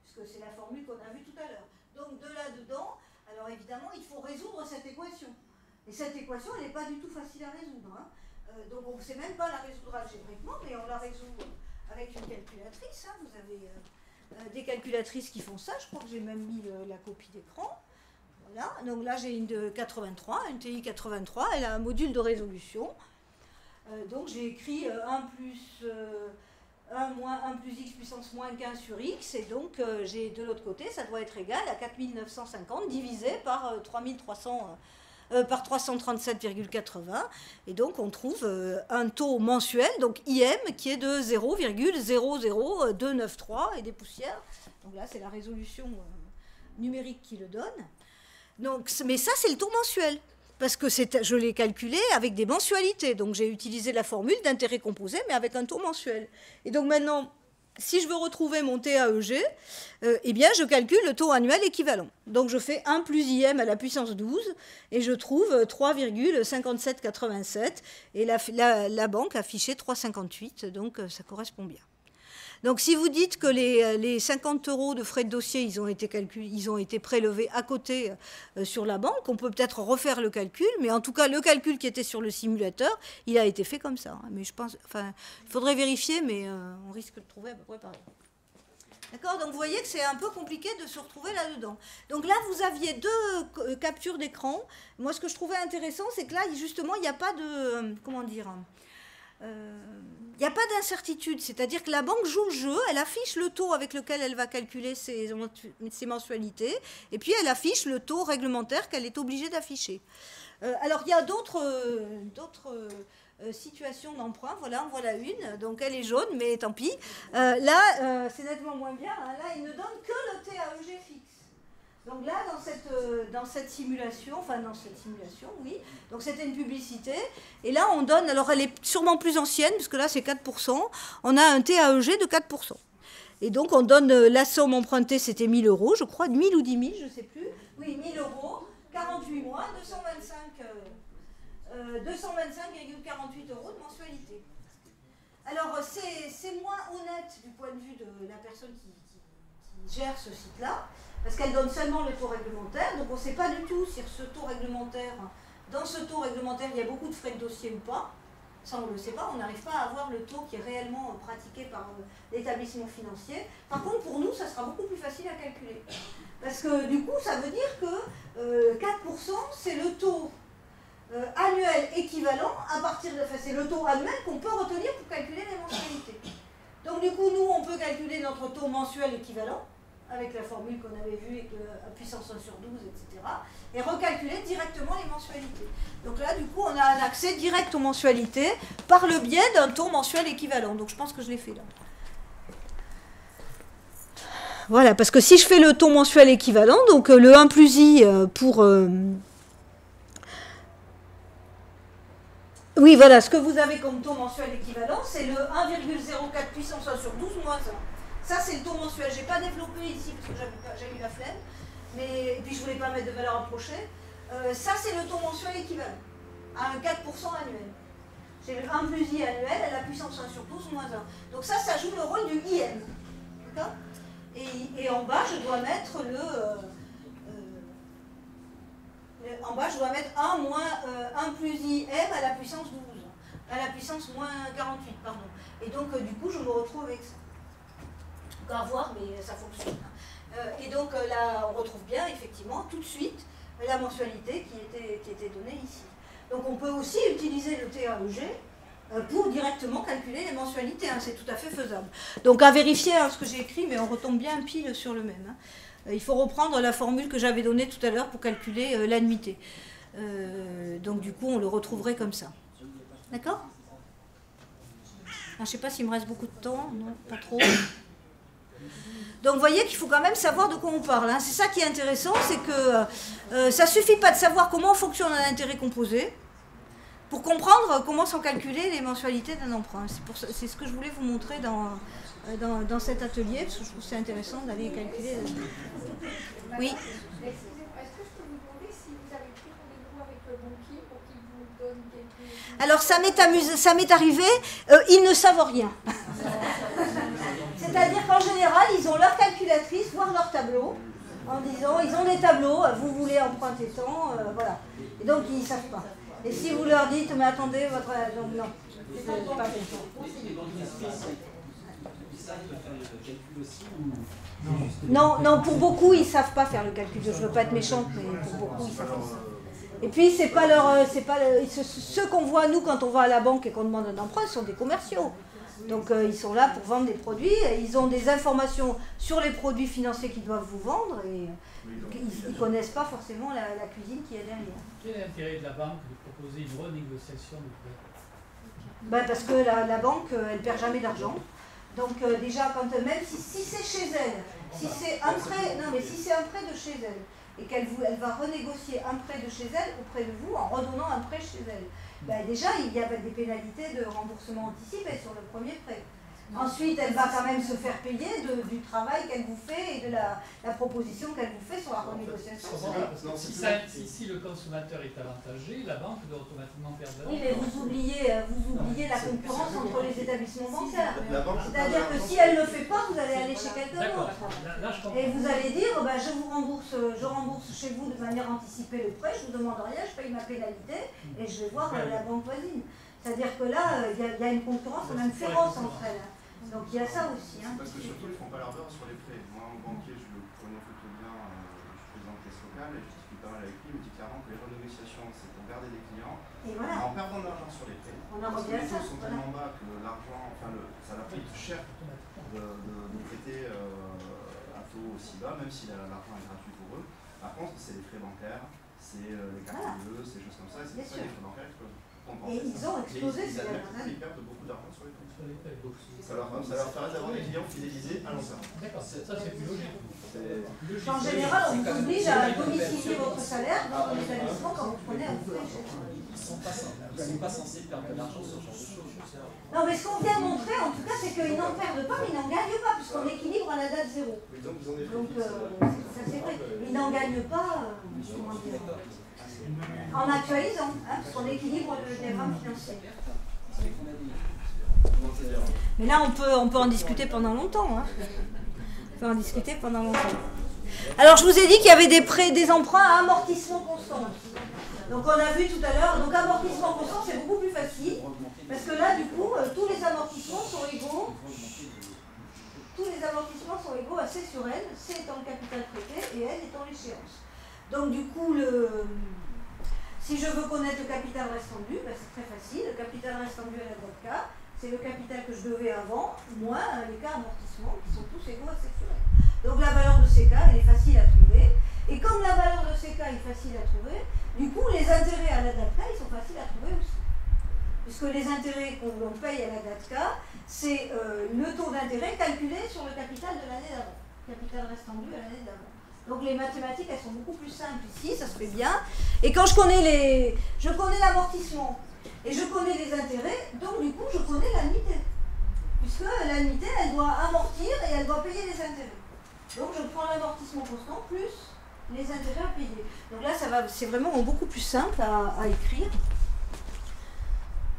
puisque c'est la formule qu'on a vue tout à l'heure. Donc, de là-dedans, alors évidemment, il faut résoudre cette équation. Et cette équation, elle n'est pas du tout facile à résoudre. Hein. Donc, on ne sait même pas la résoudre algébriquement, mais on la résout avec une calculatrice. Hein. Vous avez des calculatrices qui font ça. Je crois que j'ai même mis la copie d'écran. Voilà, donc là j'ai une de 83, une TI 83, elle a un module de résolution. Donc j'ai écrit 1 plus x puissance moins 15 sur x, et donc j'ai de l'autre côté, ça doit être égal à 4950 divisé par 337,80, et donc on trouve un taux mensuel, donc IM, qui est de 0,00293 et des poussières. Donc là c'est la résolution numérique qui le donne. Donc, mais ça, c'est le taux mensuel, parce que je l'ai calculé avec des mensualités. Donc, j'ai utilisé la formule d'intérêt composé, mais avec un taux mensuel. Et donc, maintenant, si je veux retrouver mon TAEG, eh bien, je calcule le taux annuel équivalent. Donc, je fais 1 plus IM à la puissance 12, et je trouve 3,5787. Et la banque a affiché 3,58, donc ça correspond bien. Donc, si vous dites que les 50 € de frais de dossier, ils ont été prélevés à côté sur la banque, on peut peut-être refaire le calcul, mais en tout cas, le calcul qui était sur le simulateur, il a été fait comme ça. Hein. Mais je pense, enfin, il faudrait vérifier, mais on risque de trouver à peu près pareil. D'accord? Donc, vous voyez que c'est un peu compliqué de se retrouver là-dedans. Donc là, vous aviez deux captures d'écran. Moi, ce que je trouvais intéressant, c'est que là, justement, il n'y a pas de... comment dire ? Il n'y a pas d'incertitude, c'est-à-dire que la banque joue le jeu, elle affiche le taux avec lequel elle va calculer ses mensualités, et puis elle affiche le taux réglementaire qu'elle est obligée d'afficher. Alors il y a d'autres situations d'emprunt, voilà, en voilà une, donc elle est jaune, mais tant pis. Là, c'est nettement moins bien, hein. Là, il ne donne que le TAEG fixe. Donc là, dans cette simulation, oui, donc c'était une publicité, et là on donne, alors elle est sûrement plus ancienne, parce que là c'est 4%, on a un TAEG de 4%. Et donc on donne, la somme empruntée c'était 1 000 €, je crois, 1 000 ou 10 000, je ne sais plus, oui, 1 000 €, 48 mois, 225,48 € de mensualité. Alors c'est moins honnête du point de vue de la personne qui gère ce site-là, parce qu'elle donne seulement le taux réglementaire, donc on ne sait pas du tout si ce taux réglementaire, dans ce taux réglementaire, il y a beaucoup de frais de dossier ou pas. Ça, on ne le sait pas, on n'arrive pas à avoir le taux qui est réellement pratiqué par l'établissement financier. Par contre, pour nous, ça sera beaucoup plus facile à calculer. Parce que du coup, ça veut dire que 4%, c'est le taux annuel équivalent à partir de... Enfin, c'est le taux annuel qu'on peut retenir pour calculer les mensualités. Donc du coup, nous, on peut calculer notre taux mensuel équivalent, avec la formule qu'on avait vue, à puissance 1 sur 12, etc., et recalculer directement les mensualités. Donc là, du coup, on a un accès direct aux mensualités par le biais d'un taux mensuel équivalent. Donc je pense que je l'ai fait là. Voilà, parce que si je fais le taux mensuel équivalent, donc le 1 plus i pour... Oui, voilà, ce que vous avez comme taux mensuel équivalent, c'est le 1,04 puissance 1 sur 12 moins 1. Ça, c'est le taux mensuel. Je n'ai pas développé ici parce que j'ai eu la flemme, mais et puis je ne voulais pas mettre de valeur approchée. Ça, c'est le taux mensuel équivalent à un 4% annuel. J'ai le 1 plus i annuel à la puissance 1 sur 12 moins 1. Donc ça joue le rôle du IM. D'accord ? Et en bas, je dois mettre en bas, je dois mettre 1 plus IM à la puissance 12. À la puissance moins 48, pardon. Et donc, du coup, je me retrouve avec ça. On va voir, mais ça fonctionne. Et donc là, on retrouve bien, effectivement, tout de suite, la mensualité qui était donnée ici. Donc on peut aussi utiliser le TAEG pour directement calculer les mensualités, hein, c'est tout à fait faisable. Donc à vérifier ce que j'ai écrit, mais on retombe bien pile sur le même. Hein. Il faut reprendre la formule que j'avais donnée tout à l'heure pour calculer l'annuité. Donc du coup, on le retrouverait comme ça. D'accord ? Je ne sais pas s'il me reste beaucoup de temps, non, pas trop. Donc vous voyez qu'il faut quand même savoir de quoi on parle. Hein. C'est ça qui est intéressant, c'est que ça ne suffit pas de savoir comment fonctionne un intérêt composé pour comprendre comment sont calculées les mensualités d'un emprunt. C'est ce que je voulais vous montrer dans cet atelier, parce que je trouve que c'est intéressant d'aller calculer. Oui. Alors ça m'est arrivé, ils ne savent rien. C'est-à-dire qu'en général, ils ont leur calculatrice, voire leur tableau, en disant, ils ont des tableaux, vous voulez emprunter tant, voilà. Et donc ils ne savent pas. Et si vous leur dites, mais attendez, votre... Donc non, c'est pas bon. Non, pour beaucoup, ils ne savent pas faire le calcul. Je ne veux pas être méchante, mais pour beaucoup, ils savent pas ça. Et puis, ceux qu'on voit, nous, quand on va à la banque et qu'on demande un emprunt, sont des commerciaux. Donc, ils sont là pour vendre des produits. Et ils ont des informations sur les produits financiers qu'ils doivent vous vendre. Et ils ne connaissent pas forcément la cuisine qui est derrière. Quel est l'intérêt de la banque de proposer une renégociation du prêt ? Parce que la banque, elle ne perd jamais d'argent. Donc, déjà, même si c'est chez elle, si c'est un prêt de chez elle, et qu'elle va renégocier un prêt de chez elle auprès de vous en redonnant un prêt chez elle. Déjà, il y a des pénalités de remboursement anticipé sur le premier prêt. Ensuite, elle va quand même se faire payer du travail qu'elle vous fait et de la proposition qu'elle vous fait sur la renégociation. Si le consommateur est avantagé, la banque doit automatiquement perdre de l'argent. Oui, mais vous oubliez la concurrence entre les établissements bancaires. C'est-à-dire que si elle ne le fait pas, vous allez aller chez quelqu'un d'autre. Et vous allez dire, je rembourse chez vous de manière anticipée le prêt, je ne vous demande rien, je paye ma pénalité et je vais voir la banque voisine. C'est-à-dire que là, il y a une concurrence même féroce entre elles. Donc il y a ça aussi. Hein. Parce que surtout, ils ne font pas leur beurre sur les prêts. Moi, en banquier, je le connais plutôt bien, je présente caisse locale et je discute pas mal avec lui, il me dit clairement que les renégociations, c'est pour garder des clients. Et voilà. En perdant de l'argent sur les prêts. On en revient à ça. Les taux sont tellement bas que l'argent, ça leur coûte cher de prêter à taux aussi bas, même si l'argent est gratuit pour eux. Par contre, c'est les frais bancaires, c'est les cartes bleues, ces choses comme ça, et c'est pour ça que les frais bancaires explosent. Et ils ont explosé ces dernières années. Ils perdent beaucoup d'argent sur les prêts. Ça leur permet d'avoir des clients fidélisés à long terme. D'accord, ça c'est plus logique. En général, on vous oblige à domicilier votre salaire dans un établissement quand vous prenez un prêt. Ils ne sont pas censés perdre de l'argent sur ce genre de choses. Non, mais ce qu'on vient de montrer, en tout cas, c'est qu'ils n'en perdent pas, mais ils n'en gagnent pas, puisqu'on équilibre à la date zéro. Donc, ça c'est vrai. Ils n'en gagnent pas, comment dire, en actualisant, parce qu'on équilibre le diagramme financier. Mais là, on peut en discuter pendant longtemps. Hein. On peut en discuter pendant longtemps. Alors, je vous ai dit qu'il y avait des emprunts à amortissement constant. Donc, on a vu tout à l'heure, donc amortissement constant, c'est beaucoup plus facile. Parce que là, du coup, tous les amortissements sont égaux. Tous les amortissements sont égaux à C sur N, C étant le capital prêté et N étant l'échéance. Donc, du coup, si je veux connaître le capital restendu, c'est très facile. Le capital restendu à la date K, c'est le capital que je devais avant, moins les cas amortissements qui sont tous égaux à C sur N. Donc la valeur de CK, elle est facile à trouver. Et comme la valeur de CK est facile à trouver, du coup, les intérêts à la date K, ils sont faciles à trouver aussi. Puisque les intérêts qu'on paye à la date K, c'est le taux d'intérêt calculé sur le capital de l'année d'avant. Capital restendu à l'année d'avant. Donc les mathématiques, elles sont beaucoup plus simples ici, ça se fait bien. Et quand je connais l'amortissement et je connais les intérêts, donc du coup, je connais l'annuité. Puisque l'annuité, elle doit amortir et elle doit payer les intérêts. Donc je prends l'amortissement constant plus les intérêts à payer. Donc là, c'est vraiment beaucoup plus simple à écrire.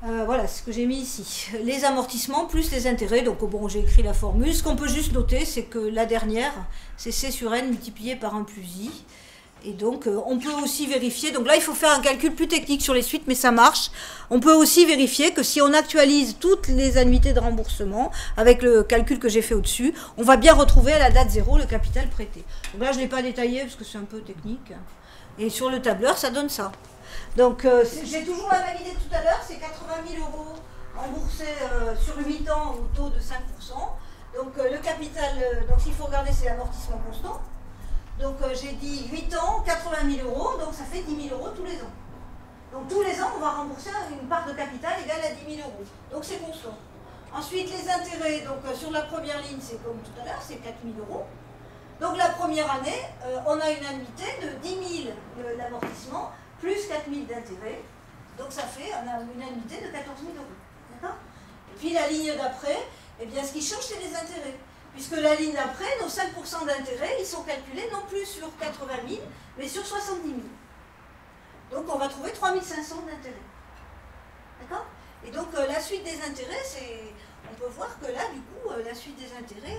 Voilà ce que j'ai mis ici. Les amortissements plus les intérêts. Donc bon, j'ai écrit la formule. Ce qu'on peut juste noter, c'est que la dernière, c'est C sur N multiplié par 1 plus I. Et donc, on peut aussi vérifier, donc là, il faut faire un calcul plus technique sur les suites, mais ça marche. On peut aussi vérifier que si on actualise toutes les annuités de remboursement, avec le calcul que j'ai fait au-dessus, on va bien retrouver à la date 0 le capital prêté. Donc là, je ne l'ai pas détaillé parce que c'est un peu technique. Et sur le tableur, ça donne ça. Donc, j'ai toujours la même idée tout à l'heure, c'est 80 000 euros remboursés sur 8 ans au taux de 5%. Donc, le capital, donc il faut regarder, c'est l'amortissement constant. Donc j'ai dit 8 ans, 80 000 euros, donc ça fait 10 000 euros tous les ans. Donc tous les ans, on va rembourser une part de capital égale à 10 000 euros. Donc c'est constant. Ensuite, les intérêts, donc sur la première ligne, c'est comme tout à l'heure, c'est 4 000 euros. Donc la première année, on a une annuité de 10 000 l'amortissement, plus 4 000 d'intérêts. Donc ça fait on a une annuité de 14 000 euros. D'accord ? Et puis la ligne d'après, eh bien ce qui change, c'est les intérêts. Puisque la ligne d'après, nos 5% d'intérêt, ils sont calculés non plus sur 80 000, mais sur 70 000. Donc on va trouver 3 500 d'intérêt. D'accord ? Et donc la suite des intérêts, on peut voir que là, du coup, la suite des intérêts,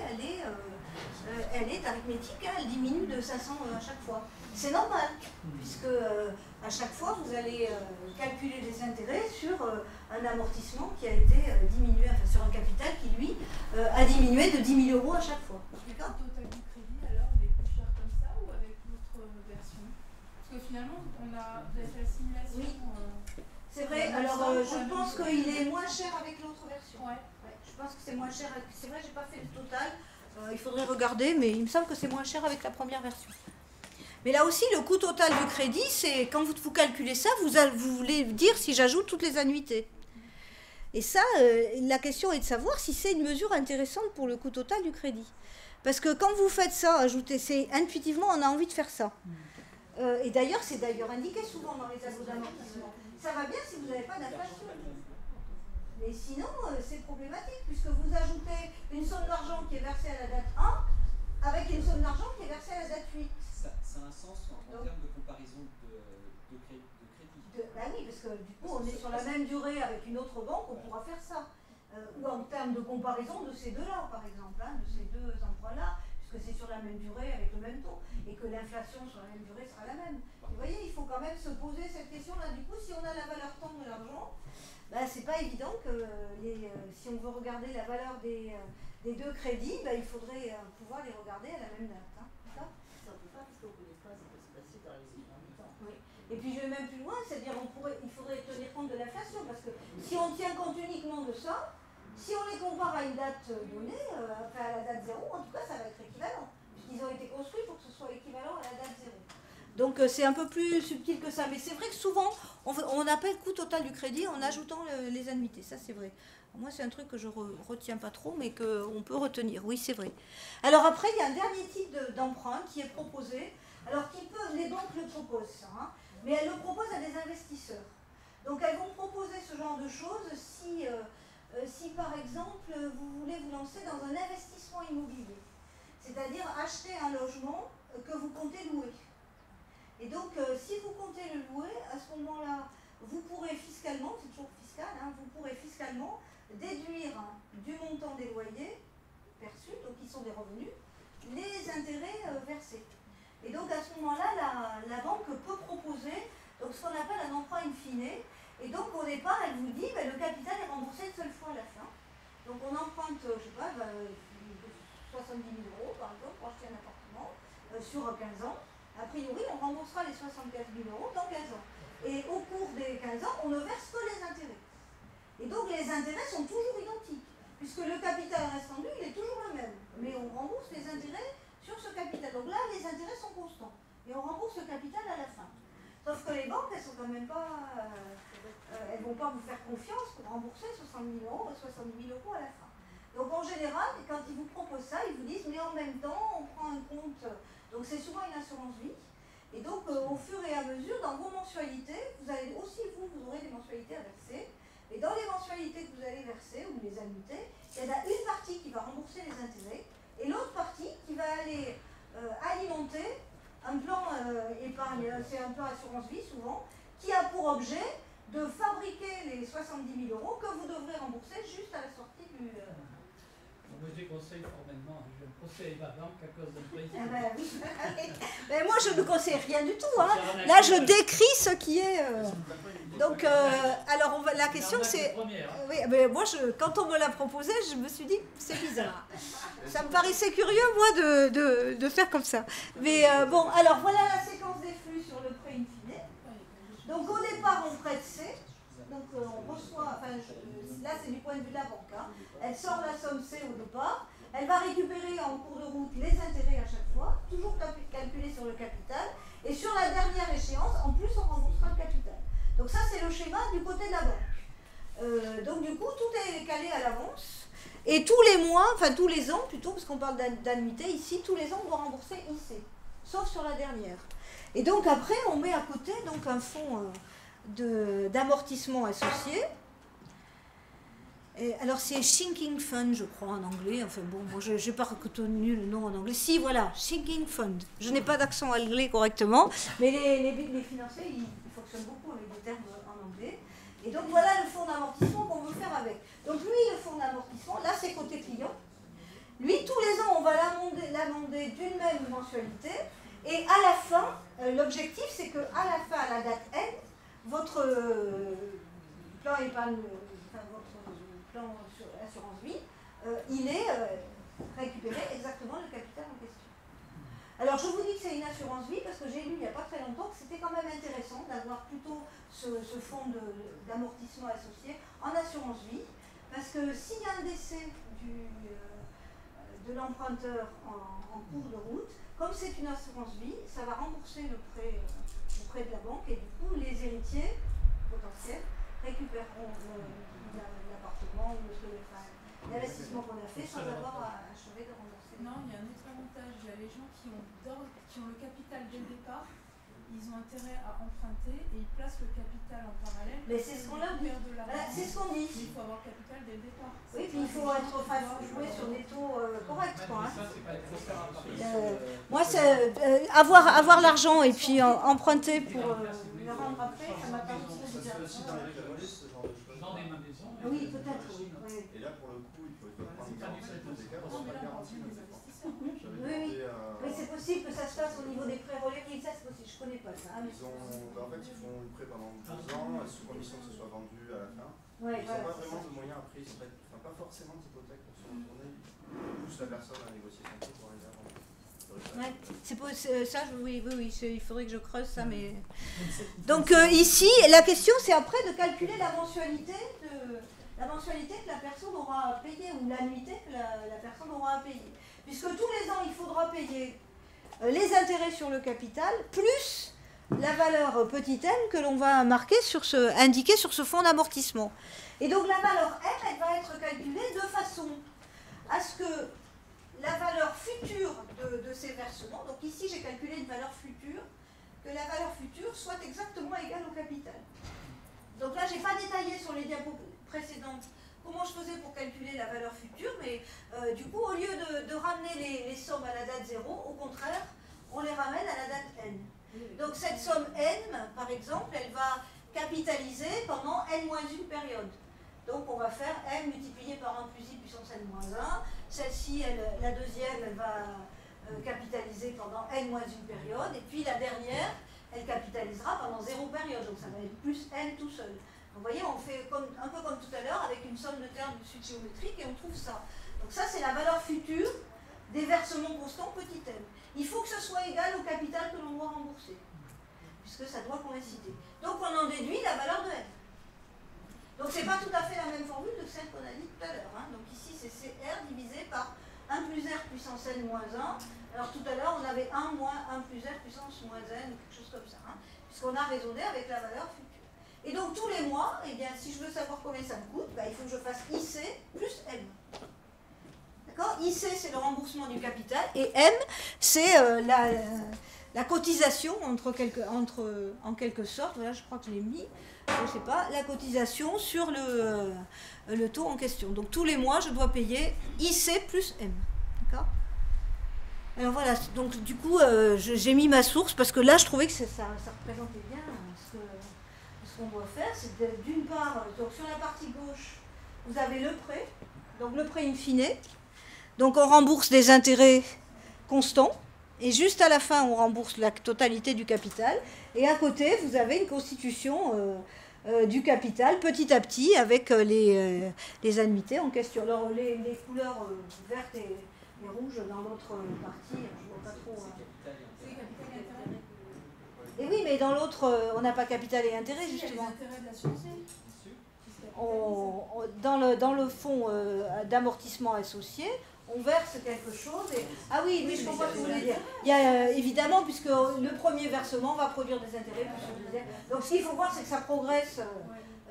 elle est arithmétique, hein, elle diminue de 500 à chaque fois. C'est normal, puisque à chaque fois, vous allez calculer les intérêts sur un amortissement qui a été diminué, enfin sur un capital qui, lui, a diminué de 10 000 euros à chaque fois. D'accord ? Le total du crédit, alors, il est plus cher comme ça ou avec l'autre version? Parce que finalement, vous avez fait la simulation. Oui. C'est vrai, alors je pense qu'il est moins cher avec l'autre version. Ouais. Ouais, je pense que c'est moins cher. C'est vrai, j'ai pas fait le total. Il faudrait regarder, mais il me semble que c'est moins cher avec la première version. Mais là aussi, le coût total du crédit, c'est quand vous calculez ça, vous voulez dire si j'ajoute toutes les annuités. Et ça, la question est de savoir si c'est une mesure intéressante pour le coût total du crédit. Parce que quand vous faites ça, intuitivement, on a envie de faire ça. Et d'ailleurs, c'est indiqué souvent dans les tableaux d'amortissement. Ça va bien si vous n'avez pas d'inflation. Mais sinon, c'est problématique, puisque vous ajoutez une somme d'argent qui est versée à la date 1 avec une somme d'argent qui est versée à la date 8. Ça a un sens en termes de comparaison de crédit. Bah oui, parce que du coup, on est sur la même durée avec une autre banque, on pourra faire ça. Ou en termes de comparaison de ces deux-là, par exemple, hein, de ces deux emprunts-là, puisque c'est sur la même durée avec le même taux, et que l'inflation sur la même durée sera la même. Vous voyez, il faut quand même se poser cette question-là. Du coup, si on a la valeur temps de l'argent, bah, c'est pas évident que si on veut regarder la valeur des deux crédits, bah, il faudrait pouvoir les regarder à la même date. Hein. D'accord ? Ça ne peut pas, parce qu'on ne connaît pas ce qui peut se passer dans les en même temps. Oui. Et puis je vais même plus loin, c'est-à-dire il faudrait tenir compte de l'inflation, parce que si on tient compte uniquement de ça, si on les compare à une date donnée, enfin à la date 0, en tout cas ça va être équivalent, puisqu'ils ont été construits pour que ce soit équivalent à la date 0. Donc c'est un peu plus subtil que ça, mais c'est vrai que souvent on appelle coût total du crédit en ajoutant les annuités, ça c'est vrai. Moi c'est un truc que je retiens pas trop, mais qu'on peut retenir, oui c'est vrai. Alors après il y a un dernier type d'emprunt qui est proposé, alors les banques le proposent ça, hein, mais elles le proposent à des investisseurs. Donc elles vont proposer ce genre de choses si par exemple vous voulez vous lancer dans un investissement immobilier, c'est-à-dire acheter un logement que vous comptez louer. Et donc, si vous comptez le louer, à ce moment-là, vous pourrez fiscalement, c'est toujours fiscal, hein, vous pourrez fiscalement déduire du montant des loyers perçus, donc qui sont des revenus, les intérêts versés. Et donc, à ce moment-là, la banque peut proposer donc, ce qu'on appelle un emprunt in fine. Et donc, au départ, elle vous dit, le capital est remboursé une seule fois à la fin. Donc, on emprunte, je ne sais pas, 70 000 euros, par exemple, pour acheter un appartement sur 15 ans. A priori, on remboursera les 75 000 euros dans 15 ans. Et au cours des 15 ans, on ne verse que les intérêts. Et donc, les intérêts sont toujours identiques, puisque le capital restant dû, il est toujours le même. Mais on rembourse les intérêts sur ce capital. Donc là, les intérêts sont constants. Et on rembourse le capital à la fin. Sauf que les banques, elles sont quand même pas... elles ne vont pas vous faire confiance pour rembourser 60 000 euros ou 70 000 euros à la fin. Donc en général, quand ils vous proposent ça, ils vous disent, mais en même temps, on prend un compte... Donc c'est souvent une assurance vie. Et donc au fur et à mesure, dans vos mensualités, vous allez aussi, vous aurez des mensualités à verser. Et dans les mensualités que vous allez verser, ou les annuités, il y en a une partie qui va rembourser les intérêts, et l'autre partie qui va aller alimenter un plan épargne, c'est un plan assurance vie souvent, qui a pour objet de fabriquer les 70 000 euros que vous devrez rembourser juste à la sortie du... je déconseille formellement. Je conseille ma banque à cause d'un prix. Ah ben oui. Mais moi, je ne conseille rien du tout. Hein. Là, je décris ce qui est. Donc, alors, la question, c'est. Oui, mais moi, quand on me l'a proposé, je me suis dit, c'est bizarre. Ça me paraissait curieux, moi, de faire comme ça. Mais bon, alors, voilà la séquence des flux sur le prêt in fine. Donc, au départ, on prête C. Donc, on reçoit. Enfin, là, c'est du point de vue de la banque. Hein. Elle sort la somme C au départ. Elle va récupérer en cours de route les intérêts à chaque fois, toujours calculés sur le capital. Et sur la dernière échéance, en plus, on remboursera le capital. Donc ça, c'est le schéma du côté de la banque. Donc du coup, tout est calé à l'avance. Et tous les mois, enfin tous les ans plutôt, parce qu'on parle d'annuité ici, tous les ans, on doit rembourser IC, sauf sur la dernière. Et donc après, on met à côté donc, un fonds d'amortissement associé. Et alors c'est Sinking Fund, je crois, en anglais. Enfin bon, moi je n'ai pas retenu le nom en anglais. Si, voilà, Sinking Fund. Je n'ai pas d'accent anglais correctement, mais les financiers, ils fonctionnent beaucoup avec des termes en anglais. Et donc voilà le fonds d'amortissement qu'on veut faire avec. Donc lui, le fonds d'amortissement, là c'est côté client. Lui, tous les ans, on va l'amender d'une même mensualité. Et à la fin, l'objectif, c'est qu'à la fin, à la date N, votre plan épargne, enfin votre plan assurance vie, il est récupéré exactement le capital en question. Alors je vous dis que c'est une assurance vie parce que j'ai lu il n'y a pas très longtemps que c'était quand même intéressant d'avoir plutôt ce fonds d'amortissement associé en assurance vie, parce que s'il y a un décès de l'emprunteur en cours de route, comme c'est une assurance vie, ça va rembourser le prêt de la banque et du coup les héritiers potentiels récupéreront l'appartement ou l'investissement qu'on a fait sans avoir à achever de rembourser. Non, il y a un autre avantage. Il y a les gens qui ont le capital dès le départ, ils ont intérêt à emprunter et ils placent le capital en parallèle. Mais c'est ce qu'on a dit. C'est ce qu'on dit. Il faut avoir le capital dès le départ. Oui, puis il faut jouer sur des taux corrects. Quoi, hein. Moi, avoir l'argent et puis emprunter pour le rendre après, ça m'a pas oui, peut-être. Oui. Et là, pour le coup, il faut prendre une garantie hypothécaire, on va garantir nos efforts. Oui, c'est possible que ça se fasse au niveau des prêts relais. Oui, ça c'est possible, je ne connais pas ça. En fait, ils font le prêt pendant 2 ans, sous condition que ce soit vendu à la fin. Ouais, ils n'ont pas vraiment de moyens après, ils n'ont pas forcément d'hypothèque pour se retourner. Ils poussent la personne à négocier son prêt pour arriver à vendre. Ouais, ça, oui, il faudrait que je creuse ça, mais... Donc ici, la question, c'est après de calculer la mensualité que la personne aura à payer, ou l'annuité que la personne aura à payer. Puisque tous les ans, il faudra payer les intérêts sur le capital, plus la valeur petit m que l'on va indiquer sur ce fonds d'amortissement. Et donc la valeur m, elle va être calculée de façon à ce que la valeur future de ces versements, donc ici j'ai calculé une valeur future, que la valeur future soit exactement égale au capital. Donc là, je n'ai pas détaillé sur les diapos précédentes comment je faisais pour calculer la valeur future, mais du coup, au lieu de ramener les sommes à la date 0, au contraire, on les ramène à la date n. Donc cette somme n, par exemple, elle va capitaliser pendant n-1 période. Donc on va faire n multiplié par 1 plus i puissance n-1. Celle-ci, la deuxième, elle va capitaliser pendant n-1 période. Et puis la dernière, elle capitalisera pendant 0 période. Donc ça va être plus n tout seul. Vous voyez, on fait un peu comme tout à l'heure avec une somme de termes de suite géométrique et on trouve ça. Donc ça, c'est la valeur future des versements constants petit m. Il faut que ce soit égal au capital que l'on doit rembourser, puisque ça doit coïncider. Donc on en déduit la valeur de n. Donc c'est pas tout à fait la même formule que celle qu'on a dit tout à l'heure. Hein. Donc ici c'est CR divisé par 1 plus R puissance n moins 1. Alors tout à l'heure on avait 1 moins 1 plus R puissance moins n, ou quelque chose comme ça, hein, puisqu'on a raisonné avec la valeur future. Et donc tous les mois, eh bien, si je veux savoir combien ça me coûte, bah, il faut que je fasse IC plus M. D'accord ? IC c'est le remboursement du capital et M c'est la cotisation en quelque sorte, voilà, je crois que je l'ai mis, je ne sais pas, la cotisation sur le taux en question. Donc tous les mois, je dois payer IC plus M. D'accord ? Alors voilà, donc du coup, j'ai mis ma source parce que là, je trouvais que ça représentait bien ce qu'on doit faire. C'est d'une part, donc sur la partie gauche, vous avez le prêt, donc le prêt in fine. Donc on rembourse des intérêts constants. Et juste à la fin, on rembourse la totalité du capital. Et à côté, vous avez une constitution du capital petit à petit avec les annuités en question. Alors les couleurs vertes et rouges dans l'autre partie, je ne vois pas trop. Et oui, mais dans l'autre, on n'a pas capital et intérêt, justement. Dans le fonds d'amortissement associé, on verse quelque chose. Ah oui, je comprends ce que vous voulez dire. Il y a évidemment, puisque le premier versement va produire des intérêts plus le deuxième. Donc ce qu'il faut voir, c'est que ça progresse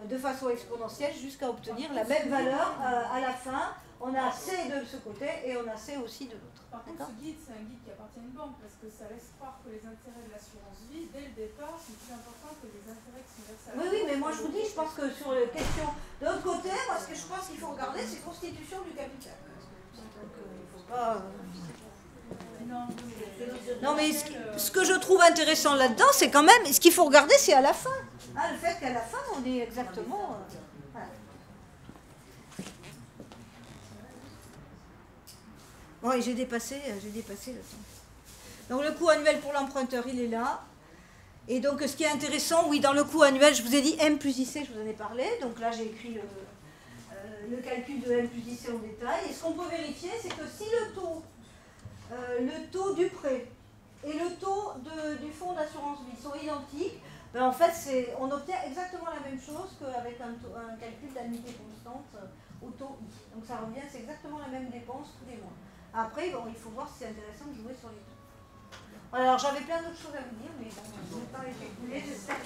de façon exponentielle jusqu'à obtenir la même valeur à la fin. On a C de ce côté et on a C aussi de l'autre. Par contre, ce guide, c'est un guide qui appartient à une banque parce que ça laisse croire que les intérêts de l'assurance vie, dès le départ, sont plus importants que les intérêts qui sont versés à la banque. Oui, mais moi je vous dis, je pense que sur les questions. De l'autre côté, moi ce que je pense qu'il faut regarder, c'est constitution du capital. Donc il ne faut pas. Non, mais ce que je trouve intéressant là-dedans, c'est quand même. Ce qu'il faut regarder, c'est à la fin. Ah, le fait qu'à la fin, on est exactement. Voilà. Bon, et j'ai dépassé le temps. Donc le coût annuel pour l'emprunteur, il est là. Et donc ce qui est intéressant, oui, dans le coût annuel, je vous ai dit M plus IC, je vous en ai parlé. Donc là, j'ai écrit le calcul de M plus IC en détail. Et ce qu'on peut vérifier, c'est que si le taux du prêt et le taux du fonds d'assurance vie sont identiques, ben en fait, on obtient exactement la même chose qu'avec un calcul d'annuité constante au taux I. Donc ça revient, c'est exactement la même dépense tous les mois. Après, bon, il faut voir si c'est intéressant de jouer sur les taux. Voilà, alors j'avais plein d'autres choses à vous dire, mais bon, je n'ai pas été écoulée, j'espère